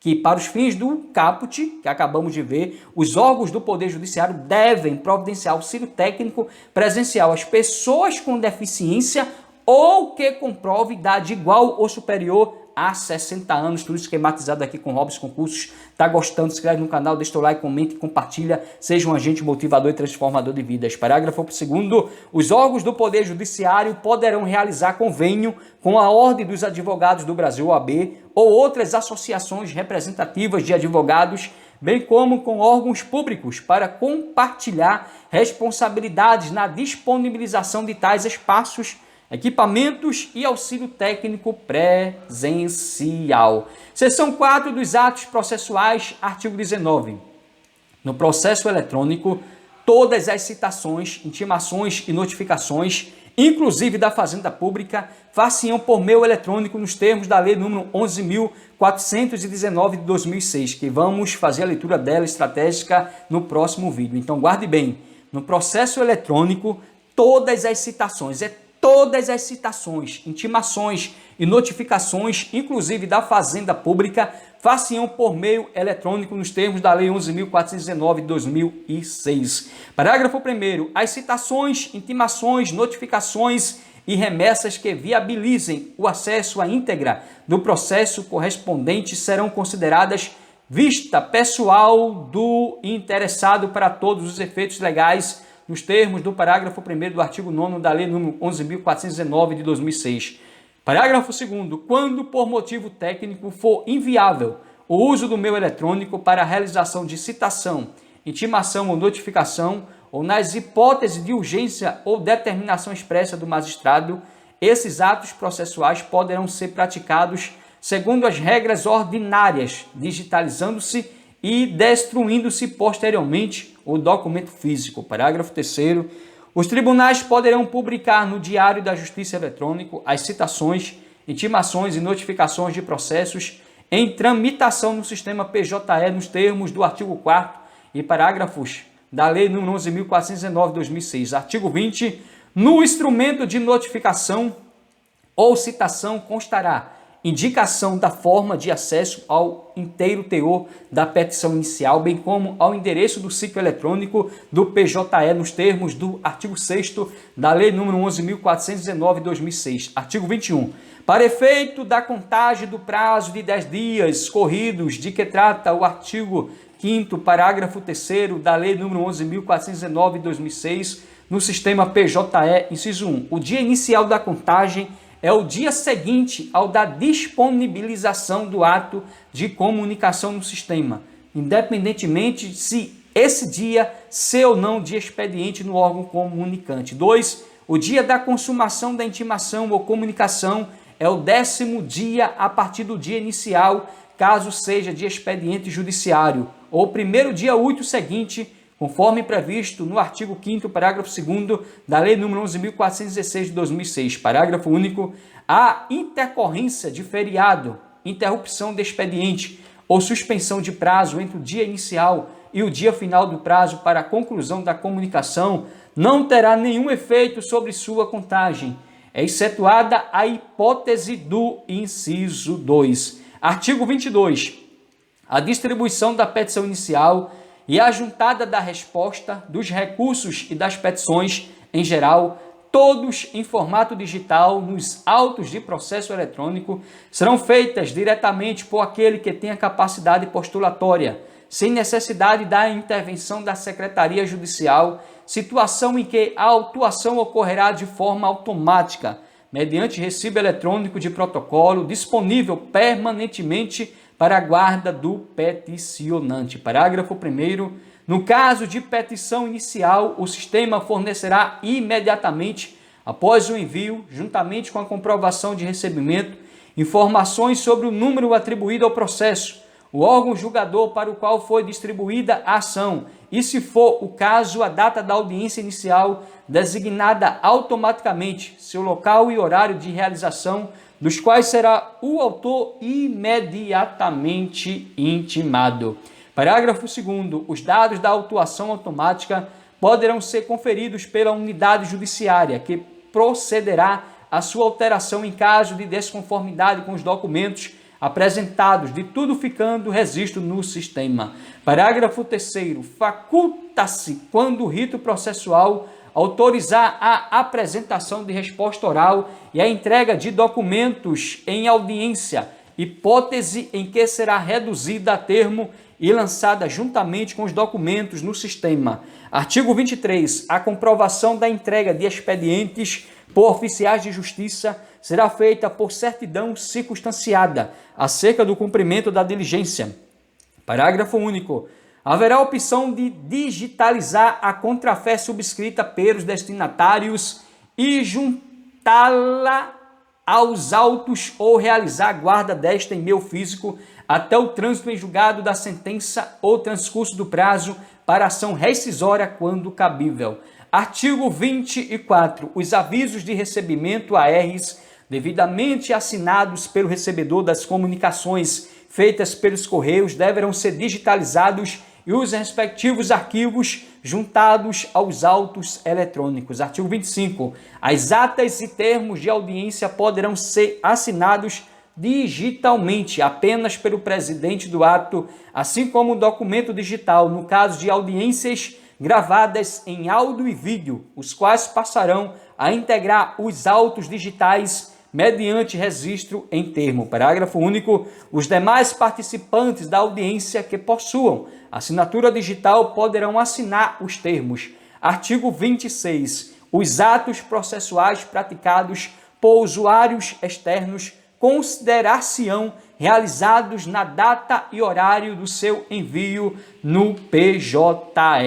que para os fins do caput, que acabamos de ver, os órgãos do Poder Judiciário devem providenciar auxílio técnico presencial às pessoas com deficiência ou que comprove idade igual ou superior a 60 anos, tudo esquematizado aqui com Robson Concursos. Tá gostando? Se inscreve no canal, deixa o like, comente, compartilha, seja um agente motivador e transformador de vidas. Parágrafo 2º, os órgãos do Poder Judiciário poderão realizar convênio com a Ordem dos Advogados do Brasil, OAB, ou outras associações representativas de advogados, bem como com órgãos públicos, para compartilhar responsabilidades na disponibilização de tais espaços, equipamentos e auxílio técnico presencial. Seção 4 dos atos processuais, artigo 19. No processo eletrônico, todas as citações, intimações e notificações, inclusive da Fazenda Pública, far-se-ão por meio eletrônico nos termos da Lei nº 11.419 de 2006, que vamos fazer a leitura dela estratégica no próximo vídeo. Então guarde bem, no processo eletrônico, todas as citações, todas as citações, intimações e notificações, inclusive da Fazenda Pública, far-se-ão por meio eletrônico nos termos da Lei 11.419 de 2006. Parágrafo 1º. As citações, intimações, notificações e remessas que viabilizem o acesso à íntegra do processo correspondente serão consideradas vista pessoal do interessado para todos os efeitos legais, nos termos do parágrafo 1º do artigo 9º da Lei nº 11.419 de 2006. Parágrafo 2º. Quando por motivo técnico for inviável o uso do meio eletrônico para a realização de citação, intimação ou notificação, ou nas hipóteses de urgência ou determinação expressa do magistrado, esses atos processuais poderão ser praticados segundo as regras ordinárias, digitalizando-se e destruindo-se posteriormente o documento físico. Parágrafo 3º. Os tribunais poderão publicar no Diário da Justiça Eletrônico as citações, intimações e notificações de processos em tramitação no sistema PJE nos termos do artigo 4º e parágrafos da Lei nº 11.419 de 2006. Artigo 20. No instrumento de notificação ou citação constará indicação da forma de acesso ao inteiro teor da petição inicial, bem como ao endereço do sítio eletrônico do PJE nos termos do artigo 6º da Lei nº 11.419 de 2006. Artigo 21. Para efeito da contagem do prazo de 10 dias corridos de que trata o artigo 5º, parágrafo 3º da Lei nº 11.419 de 2006, no sistema PJE, inciso 1, o dia inicial da contagem é o dia seguinte ao da disponibilização do ato de comunicação no sistema, independentemente se esse dia ser ou não de expediente no órgão comunicante. 2. O dia da consumação da intimação ou comunicação é o 10º dia a partir do dia inicial, caso seja de expediente judiciário, ou o primeiro dia útil seguinte, conforme previsto no artigo 5º, parágrafo 2º da Lei nº 11.416 de 2006, parágrafo único, a intercorrência de feriado, interrupção de expediente ou suspensão de prazo entre o dia inicial e o dia final do prazo para a conclusão da comunicação não terá nenhum efeito sobre sua contagem, excetuada a hipótese do inciso 2. Artigo 22. A distribuição da petição inicial e a juntada da resposta, dos recursos e das petições em geral, todos em formato digital nos autos de processo eletrônico, serão feitas diretamente por aquele que tenha capacidade postulatória, sem necessidade da intervenção da Secretaria Judicial, situação em que a autuação ocorrerá de forma automática, mediante recibo eletrônico de protocolo disponível permanentemente para a guarda do peticionante. Parágrafo 1º. No caso de petição inicial, o sistema fornecerá imediatamente, após o envio, juntamente com a comprovação de recebimento, informações sobre o número atribuído ao processo, o órgão julgador para o qual foi distribuída a ação e, se for o caso, a data da audiência inicial, designada automaticamente, seu local e horário de realização, dos quais será o autor imediatamente intimado. Parágrafo 2º. Os dados da autuação automática poderão ser conferidos pela unidade judiciária, que procederá à sua alteração em caso de desconformidade com os documentos apresentados, de tudo ficando registro no sistema. Parágrafo 3º. Faculta-se, quando o rito processual autorizar a apresentação de resposta oral e a entrega de documentos em audiência, hipótese em que será reduzida a termo e lançada juntamente com os documentos no sistema. Artigo 23. A comprovação da entrega de expedientes por oficiais de justiça será feita por certidão circunstanciada acerca do cumprimento da diligência. Parágrafo único. Haverá a opção de digitalizar a contrafé subscrita pelos destinatários e juntá-la aos autos ou realizar a guarda desta em meio físico até o trânsito em julgado da sentença ou transcurso do prazo para ação rescisória quando cabível. Artigo 24. Os avisos de recebimento ARs devidamente assinados pelo recebedor das comunicações feitas pelos correios deverão ser digitalizados e os respectivos arquivos juntados aos autos eletrônicos. Artigo 25. As atas e termos de audiência poderão ser assinados digitalmente apenas pelo presidente do ato, assim como o documento digital, no caso de audiências gravadas em áudio e vídeo, os quais passarão a integrar os autos digitais mediante registro em termo. Parágrafo único. Os demais participantes da audiência que possuam assinatura digital poderão assinar os termos. Artigo 26. Os atos processuais praticados por usuários externos considerar-se-ão realizados na data e horário do seu envio no PJE.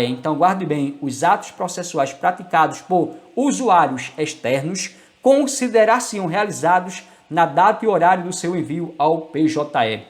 Então, guarde bem, os atos processuais praticados por usuários externos considerar-se-ão realizados na data e horário do seu envio ao PJE.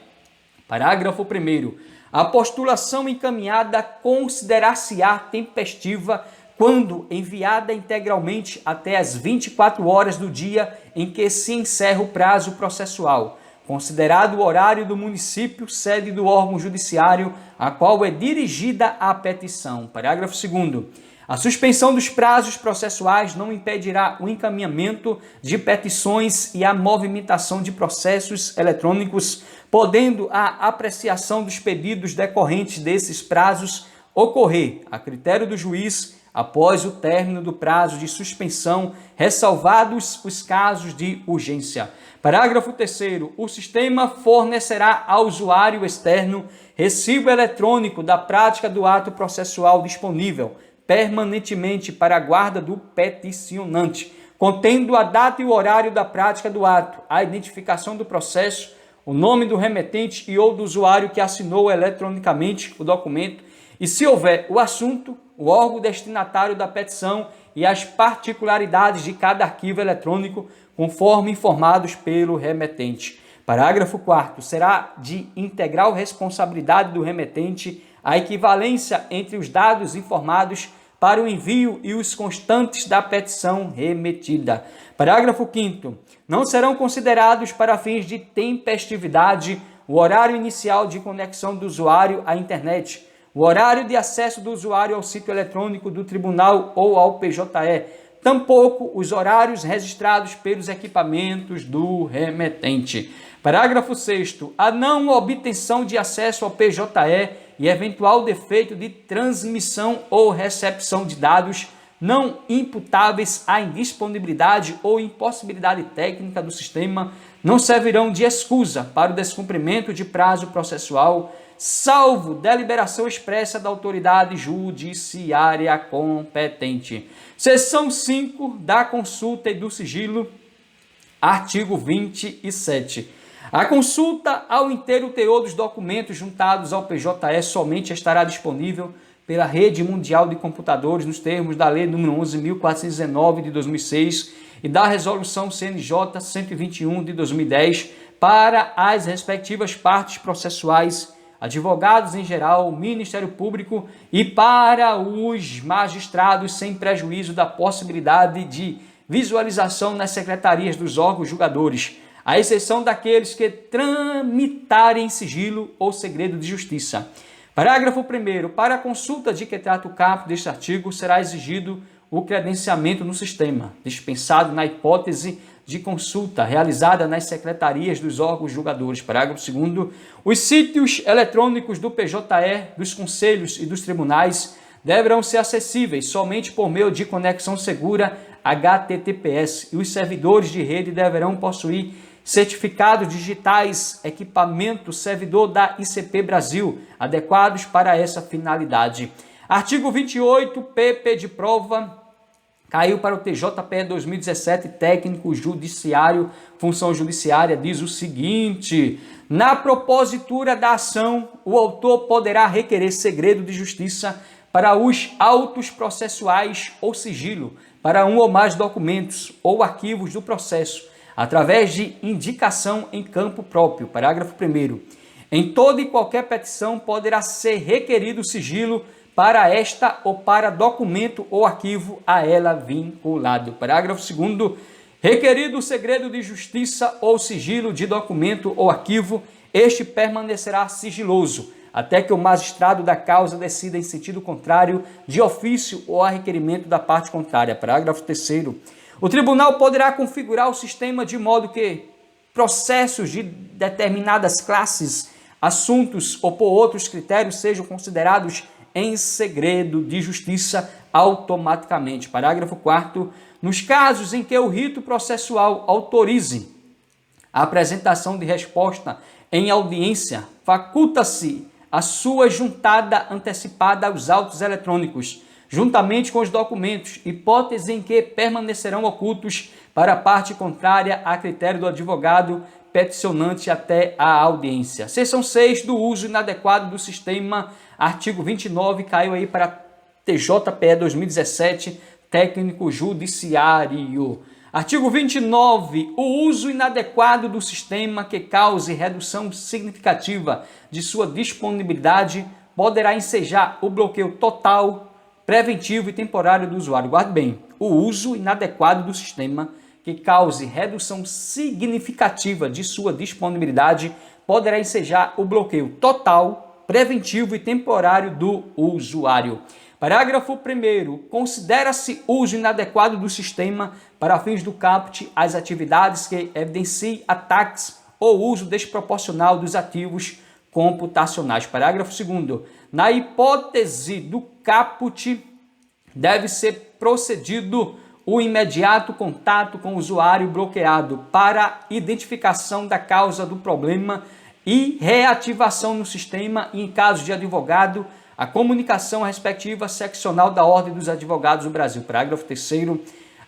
Parágrafo 1º. A postulação encaminhada considerar-se-á tempestiva quando enviada integralmente até as 24 horas do dia em que se encerra o prazo processual, considerado o horário do município, sede do órgão judiciário a qual é dirigida a petição. Parágrafo 2º. A suspensão dos prazos processuais não impedirá o encaminhamento de petições e a movimentação de processos eletrônicos, podendo a apreciação dos pedidos decorrentes desses prazos ocorrer, a critério do juiz, após o término do prazo de suspensão, ressalvados os casos de urgência. Parágrafo 3º. O sistema fornecerá ao usuário externo recibo eletrônico da prática do ato processual disponível permanentemente para a guarda do peticionante, contendo a data e o horário da prática do ato, a identificação do processo, o nome do remetente e ou do usuário que assinou eletronicamente o documento e, se houver o assunto, o órgão destinatário da petição e as particularidades de cada arquivo eletrônico, conforme informados pelo remetente. Parágrafo 4º. Será de integral responsabilidade do remetente a equivalência entre os dados informados para o envio e os constantes da petição remetida. Parágrafo 5º. Não serão considerados para fins de tempestividade o horário inicial de conexão do usuário à internet, o horário de acesso do usuário ao sítio eletrônico do tribunal ou ao PJE, tampouco os horários registrados pelos equipamentos do remetente. Parágrafo 6º. A não obtenção de acesso ao PJE e eventual defeito de transmissão ou recepção de dados não imputáveis à indisponibilidade ou impossibilidade técnica do sistema não servirão de escusa para o descumprimento de prazo processual, salvo deliberação expressa da autoridade judiciária competente. Seção 5 da consulta e do sigilo, artigo 27. A consulta ao inteiro teor dos documentos juntados ao PJE somente estará disponível pela Rede Mundial de Computadores nos termos da Lei nº 11.419 de 2006 e da Resolução CNJ 121 de 2010 para as respectivas partes processuais, advogados em geral, Ministério Público e para os magistrados, sem prejuízo da possibilidade de visualização nas secretarias dos órgãos julgadores, à exceção daqueles que tramitarem em sigilo ou segredo de justiça. Parágrafo 1º. Para a consulta de que trata o caput deste artigo, será exigido o credenciamento no sistema, dispensado na hipótese de consulta realizada nas secretarias dos órgãos julgadores. Parágrafo 2º. Os sítios eletrônicos do PJE, dos conselhos e dos tribunais deverão ser acessíveis somente por meio de conexão segura HTTPS e os servidores de rede deverão possuir certificados digitais, equipamento servidor da ICP Brasil, adequados para essa finalidade. Artigo 28, PP de prova, caiu para o TJPE 2017, técnico judiciário, função judiciária, diz o seguinte: na propositura da ação, o autor poderá requerer segredo de justiça para os autos processuais ou sigilo, para um ou mais documentos ou arquivos do processo, através de indicação em campo próprio. Parágrafo 1º. Em toda e qualquer petição poderá ser requerido sigilo para esta ou para documento ou arquivo a ela vinculado. Parágrafo 2º. Requerido o segredo de justiça ou sigilo de documento ou arquivo, este permanecerá sigiloso, até que o magistrado da causa decida em sentido contrário, de ofício ou a requerimento da parte contrária. Parágrafo 3º. O tribunal poderá configurar o sistema de modo que processos de determinadas classes, assuntos ou por outros critérios sejam considerados em segredo de justiça automaticamente. Parágrafo 4º. Nos casos em que o rito processual autorize a apresentação de resposta em audiência, faculta-se a sua juntada antecipada aos autos eletrônicos, juntamente com os documentos, hipótese em que permanecerão ocultos para a parte contrária a critério do advogado peticionante até a audiência. Seção 6 do uso inadequado do sistema, artigo 29, caiu aí para TJPE 2017, técnico judiciário. Artigo 29. O uso inadequado do sistema que cause redução significativa de sua disponibilidade poderá ensejar o bloqueio total, preventivo e temporário do usuário. Guarde bem, o uso inadequado do sistema que cause redução significativa de sua disponibilidade poderá ensejar o bloqueio total, preventivo e temporário do usuário. Parágrafo 1º. Considera-se uso inadequado do sistema para fins do caput as atividades que evidenciem ataques ou uso desproporcional dos ativos computacionais. Parágrafo 2º. Na hipótese do caput, deve ser procedido o imediato contato com o usuário bloqueado para identificação da causa do problema e reativação no sistema e, em caso de advogado, a comunicação respectiva seccional da Ordem dos Advogados do Brasil. Parágrafo 3º.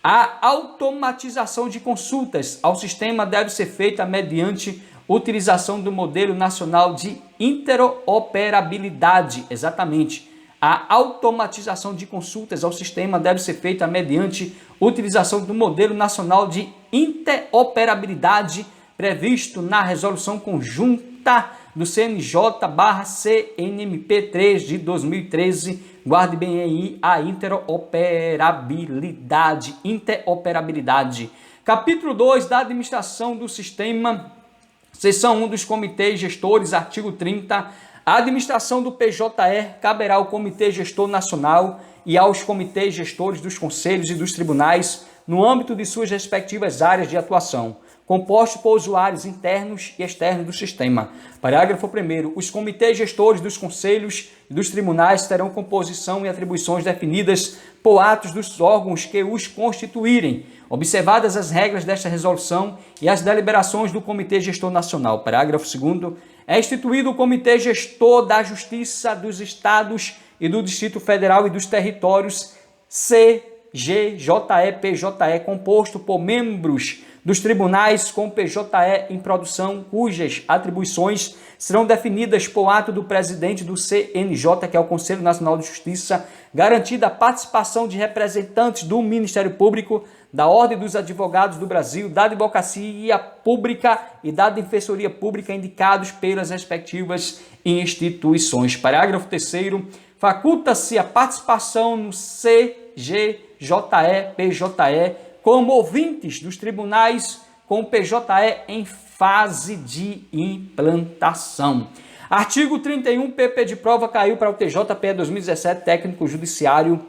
A automatização de consultas ao sistema deve ser feita mediante utilização do Modelo Nacional de Interoperabilidade. Exatamente. A automatização de consultas ao sistema deve ser feita mediante utilização do Modelo Nacional de Interoperabilidade previsto na Resolução Conjunta do CNJ/CNMP 3 de 2013. Guarde bem aí a interoperabilidade. Capítulo 2 da Administração do Sistema, seção 1 dos comitês gestores, artigo 30. A administração do PJE caberá ao Comitê Gestor Nacional e aos comitês gestores dos conselhos e dos tribunais no âmbito de suas respectivas áreas de atuação, composto por usuários internos e externos do sistema. Parágrafo 1º. Os comitês gestores dos conselhos e dos tribunais terão composição e atribuições definidas por atos dos órgãos que os constituírem, observadas as regras desta resolução e as deliberações do Comitê Gestor Nacional. Parágrafo 2º. É instituído o Comitê Gestor da Justiça dos Estados e do Distrito Federal e dos Territórios, CGJE-PJE, composto por membros dos tribunais com PJE em produção, cujas atribuições serão definidas por ato do presidente do CNJ, que é o Conselho Nacional de Justiça, garantida a participação de representantes do Ministério Público, da Ordem dos Advogados do Brasil, da Advocacia Pública e da Defensoria Pública, indicados pelas respectivas instituições. Parágrafo 3º. Faculta-se a participação no CGJE-PJE como ouvintes dos tribunais com PJE em fase de implantação. Artigo 31, PP de prova caiu para o TJPE 2017, técnico judiciário.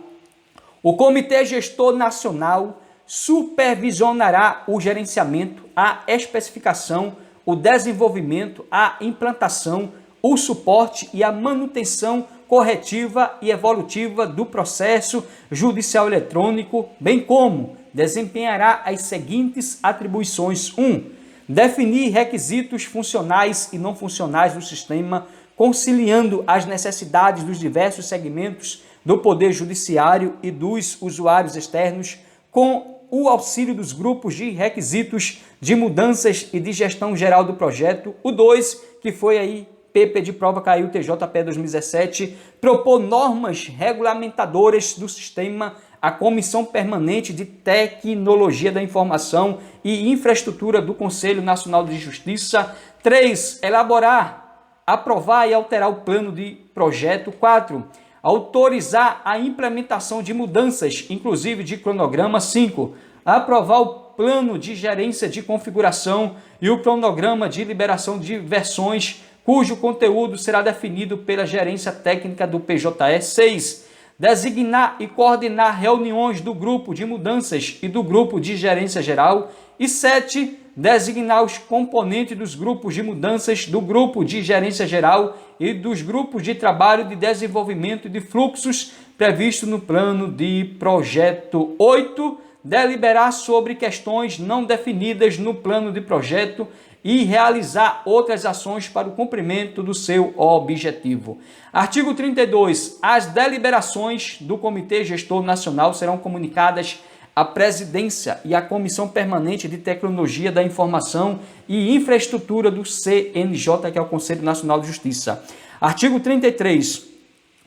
O Comitê Gestor Nacional supervisionará o gerenciamento, a especificação, o desenvolvimento, a implantação, o suporte e a manutenção corretiva e evolutiva do processo judicial eletrônico, bem como desempenhará as seguintes atribuições. 1. Definir requisitos funcionais e não funcionais do sistema, conciliando as necessidades dos diversos segmentos do Poder Judiciário e dos usuários externos, com o auxílio dos grupos de requisitos de mudanças e de gestão geral do projeto. O 2, que foi aí, PP de prova caiu, TJPE 2017, propor normas regulamentadoras do sistema à Comissão Permanente de Tecnologia da Informação e Infraestrutura do Conselho Nacional de Justiça. 3. Elaborar, aprovar e alterar o plano de projeto. 4. Autorizar a implementação de mudanças, inclusive de cronograma. 5. Aprovar o plano de gerência de configuração e o cronograma de liberação de versões, cujo conteúdo será definido pela gerência técnica do PJE. 6. Designar e coordenar reuniões do grupo de mudanças e do grupo de gerência geral. E 7. Designar os componentes dos grupos de mudanças, do grupo de gerência geral e dos grupos de trabalho de desenvolvimento de fluxos previsto no plano de projeto. 8. Deliberar sobre questões não definidas no plano de projeto e realizar outras ações para o cumprimento do seu objetivo. Artigo 32. As deliberações do Comitê Gestor Nacional serão comunicadas à Presidência e à Comissão Permanente de Tecnologia da Informação e Infraestrutura do CNJ, que é o Conselho Nacional de Justiça. Artigo 33.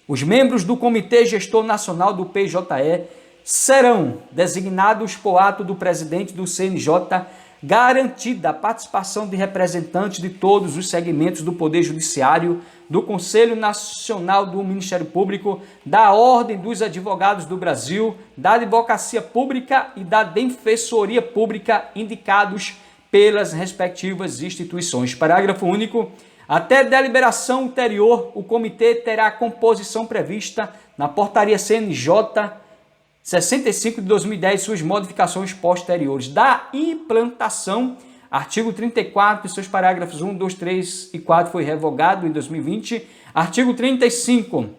Os membros do Comitê Gestor Nacional do PJE serão designados por ato do presidente do CNJ, garantida a participação de representantes de todos os segmentos do Poder Judiciário, do Conselho Nacional do Ministério Público, da Ordem dos Advogados do Brasil, da Advocacia Pública e da Defensoria Pública, indicados pelas respectivas instituições. Parágrafo único. Até deliberação ulterior, o comitê terá a composição prevista na Portaria CNJ 65 de 2010 e suas modificações posteriores. Da implantação, artigo 34 e seus parágrafos 1, 2, 3 e 4 foi revogado em 2020. Artigo 35.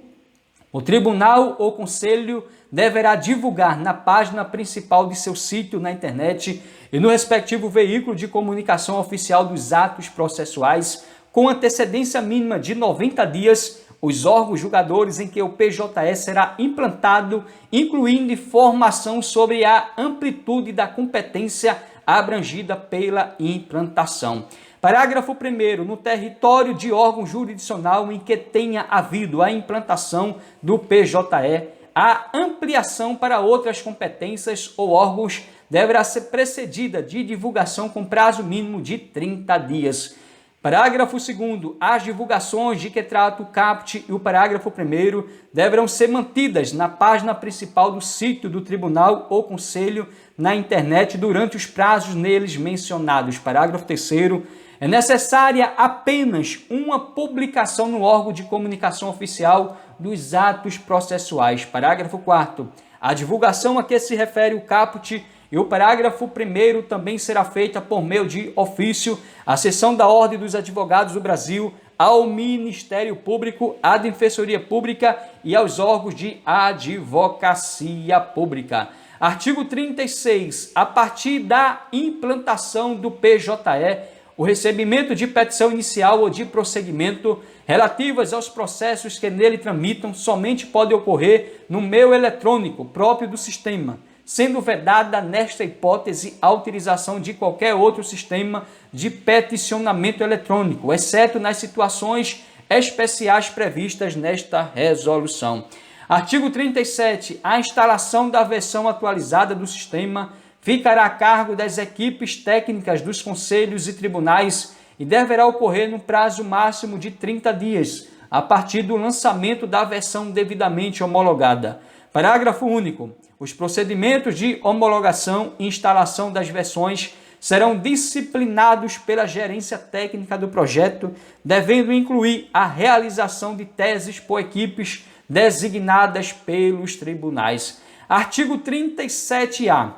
O tribunal ou conselho deverá divulgar na página principal de seu sítio na internet e no respectivo veículo de comunicação oficial dos atos processuais, com antecedência mínima de 90 dias, os órgãos julgadores em que o PJE será implantado, incluindo informação sobre a amplitude da competência abrangida pela implantação. Parágrafo 1º. No território de órgão jurisdicional em que tenha havido a implantação do PJE, a ampliação para outras competências ou órgãos deverá ser precedida de divulgação com prazo mínimo de 30 dias. Parágrafo 2º. As divulgações de que trata o caput e o parágrafo 1º deverão ser mantidas na página principal do sítio do tribunal ou conselho na internet durante os prazos neles mencionados. Parágrafo 3º. É necessária apenas uma publicação no órgão de comunicação oficial dos atos processuais. Parágrafo 4º. A divulgação a que se refere o caput e o parágrafo 1º também será feita por meio de ofício à seção da Ordem dos Advogados do Brasil, ao Ministério Público, à Defensoria Pública e aos órgãos de advocacia pública. Artigo 36. A partir da implantação do PJE, o recebimento de petição inicial ou de prosseguimento relativas aos processos que nele tramitam somente pode ocorrer no meio eletrônico próprio do sistema, sendo vedada nesta hipótese a utilização de qualquer outro sistema de peticionamento eletrônico, exceto nas situações especiais previstas nesta resolução. Artigo 37. A instalação da versão atualizada do sistema ficará a cargo das equipes técnicas dos conselhos e tribunais e deverá ocorrer no prazo máximo de 30 dias, a partir do lançamento da versão devidamente homologada. Parágrafo único. Os procedimentos de homologação e instalação das versões serão disciplinados pela gerência técnica do projeto, devendo incluir a realização de teses por equipes designadas pelos tribunais. Artigo 37-A.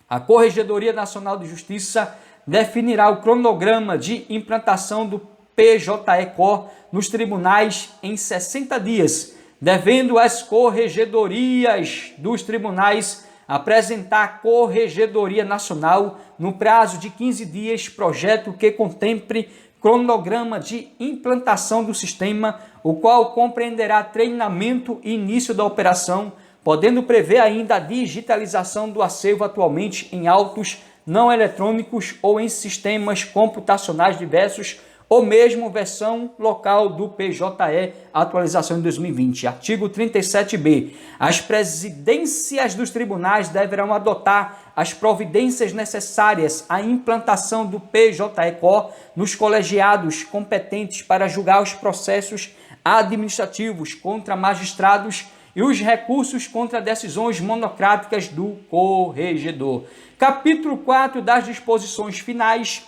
A Corregedoria Nacional de Justiça definirá o cronograma de implantação do PJE-COR nos tribunais em 60 dias, devendo as corregedorias dos tribunais apresentar à Corregedoria Nacional, no prazo de 15 dias, projeto que contemple cronograma de implantação do sistema, o qual compreenderá treinamento e início da operação, podendo prever ainda a digitalização do acervo atualmente em autos não eletrônicos ou em sistemas computacionais diversos, ou mesmo versão local do PJE, atualização de 2020. Artigo 37b. As presidências dos tribunais deverão adotar as providências necessárias à implantação do PJE-COR nos colegiados competentes para julgar os processos administrativos contra magistrados e os recursos contra decisões monocráticas do corregedor. Capítulo 4 das disposições finais.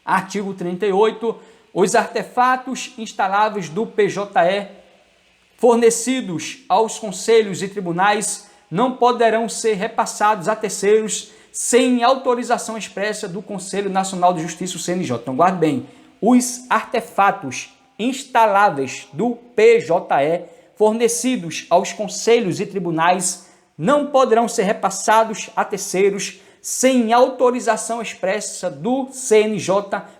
Artigo 38. Os artefatos instaláveis do PJE fornecidos aos conselhos e tribunais não poderão ser repassados a terceiros sem autorização expressa do Conselho Nacional de Justiça, o CNJ. Então, guarde bem, os artefatos instaláveis do PJE fornecidos aos conselhos e tribunais não poderão ser repassados a terceiros sem autorização expressa do CNJ,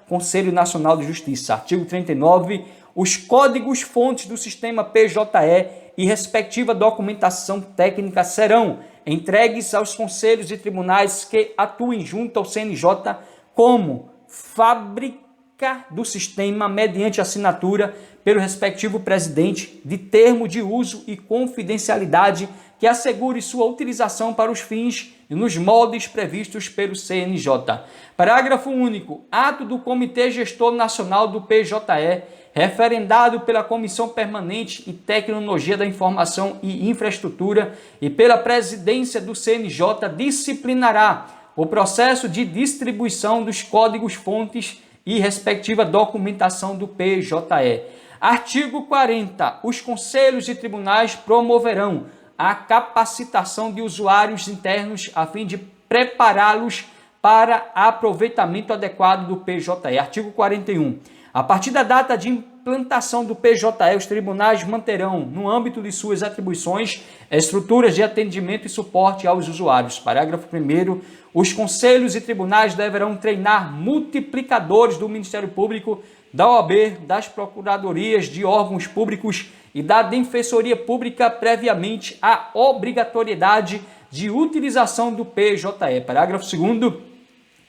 Conselho Nacional de Justiça. Artigo 39. Os códigos-fontes do sistema PJE e respectiva documentação técnica serão entregues aos conselhos e tribunais que atuem junto ao CNJ como fábrica do sistema mediante assinatura pelo respectivo presidente de termo de uso e confidencialidade que assegure sua utilização para os fins e nos moldes previstos pelo CNJ. Parágrafo único. Ato do Comitê Gestor Nacional do PJE, referendado pela Comissão Permanente e Tecnologia da Informação e Infraestrutura e pela Presidência do CNJ, disciplinará o processo de distribuição dos códigos-fontes e respectiva documentação do PJE. Artigo 40. Os conselhos e tribunais promoverão a capacitação de usuários internos a fim de prepará-los para aproveitamento adequado do PJE. Artigo 41. A partir da data de implantação do PJE, os tribunais manterão, no âmbito de suas atribuições, estruturas de atendimento e suporte aos usuários. Parágrafo 1º. Os conselhos e tribunais deverão treinar multiplicadores do Ministério Público, da OAB, das procuradorias de órgãos públicos e da Defensoria Pública previamente à obrigatoriedade de utilização do PJE. Parágrafo 2º.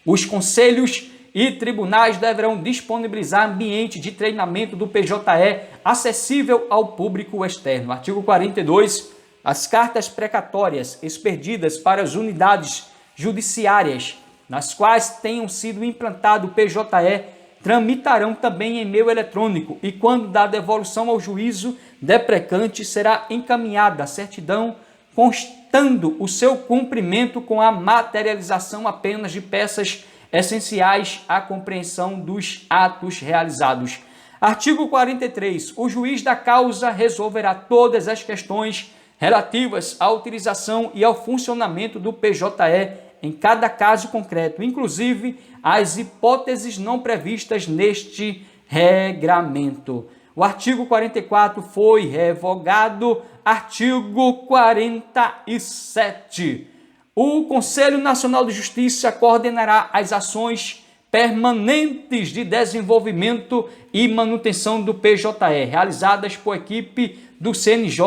Os conselhos e tribunais deverão disponibilizar ambiente de treinamento do PJE acessível ao público externo. Artigo 42. As cartas precatórias expedidas para as unidades judiciárias nas quais tenham sido implantado o PJE tramitarão também em meio eletrônico e, quando da devolução ao juízo deprecante, será encaminhada a certidão constando o seu cumprimento com a materialização apenas de peças essenciais à compreensão dos atos realizados. Artigo 43. O juiz da causa resolverá todas as questões relativas à utilização e ao funcionamento do PJE em cada caso concreto, inclusive as hipóteses não previstas neste regramento. O artigo 44 foi revogado. Artigo 47. O Conselho Nacional de Justiça coordenará as ações permanentes de desenvolvimento e manutenção do PJE, realizadas por equipe do CNJ,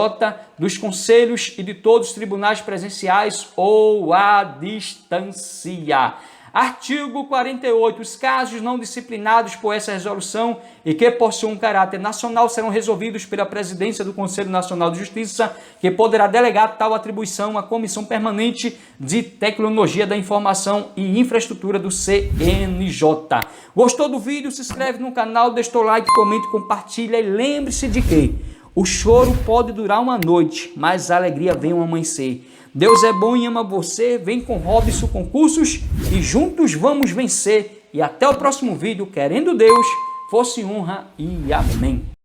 dos conselhos e de todos os tribunais presenciais ou à distância. Artigo 48. Os casos não disciplinados por essa resolução e que possuam um caráter nacional serão resolvidos pela presidência do Conselho Nacional de Justiça, que poderá delegar tal atribuição à Comissão Permanente de Tecnologia da Informação e Infraestrutura do CNJ. Gostou do vídeo? Se inscreve no canal, deixa o like, comente, compartilha e lembre-se de que o choro pode durar uma noite, mas a alegria vem ao amanhecer. Deus é bom e ama você. Vem com Robson Concursos e juntos vamos vencer. E até o próximo vídeo, querendo Deus, fosse honra e amém.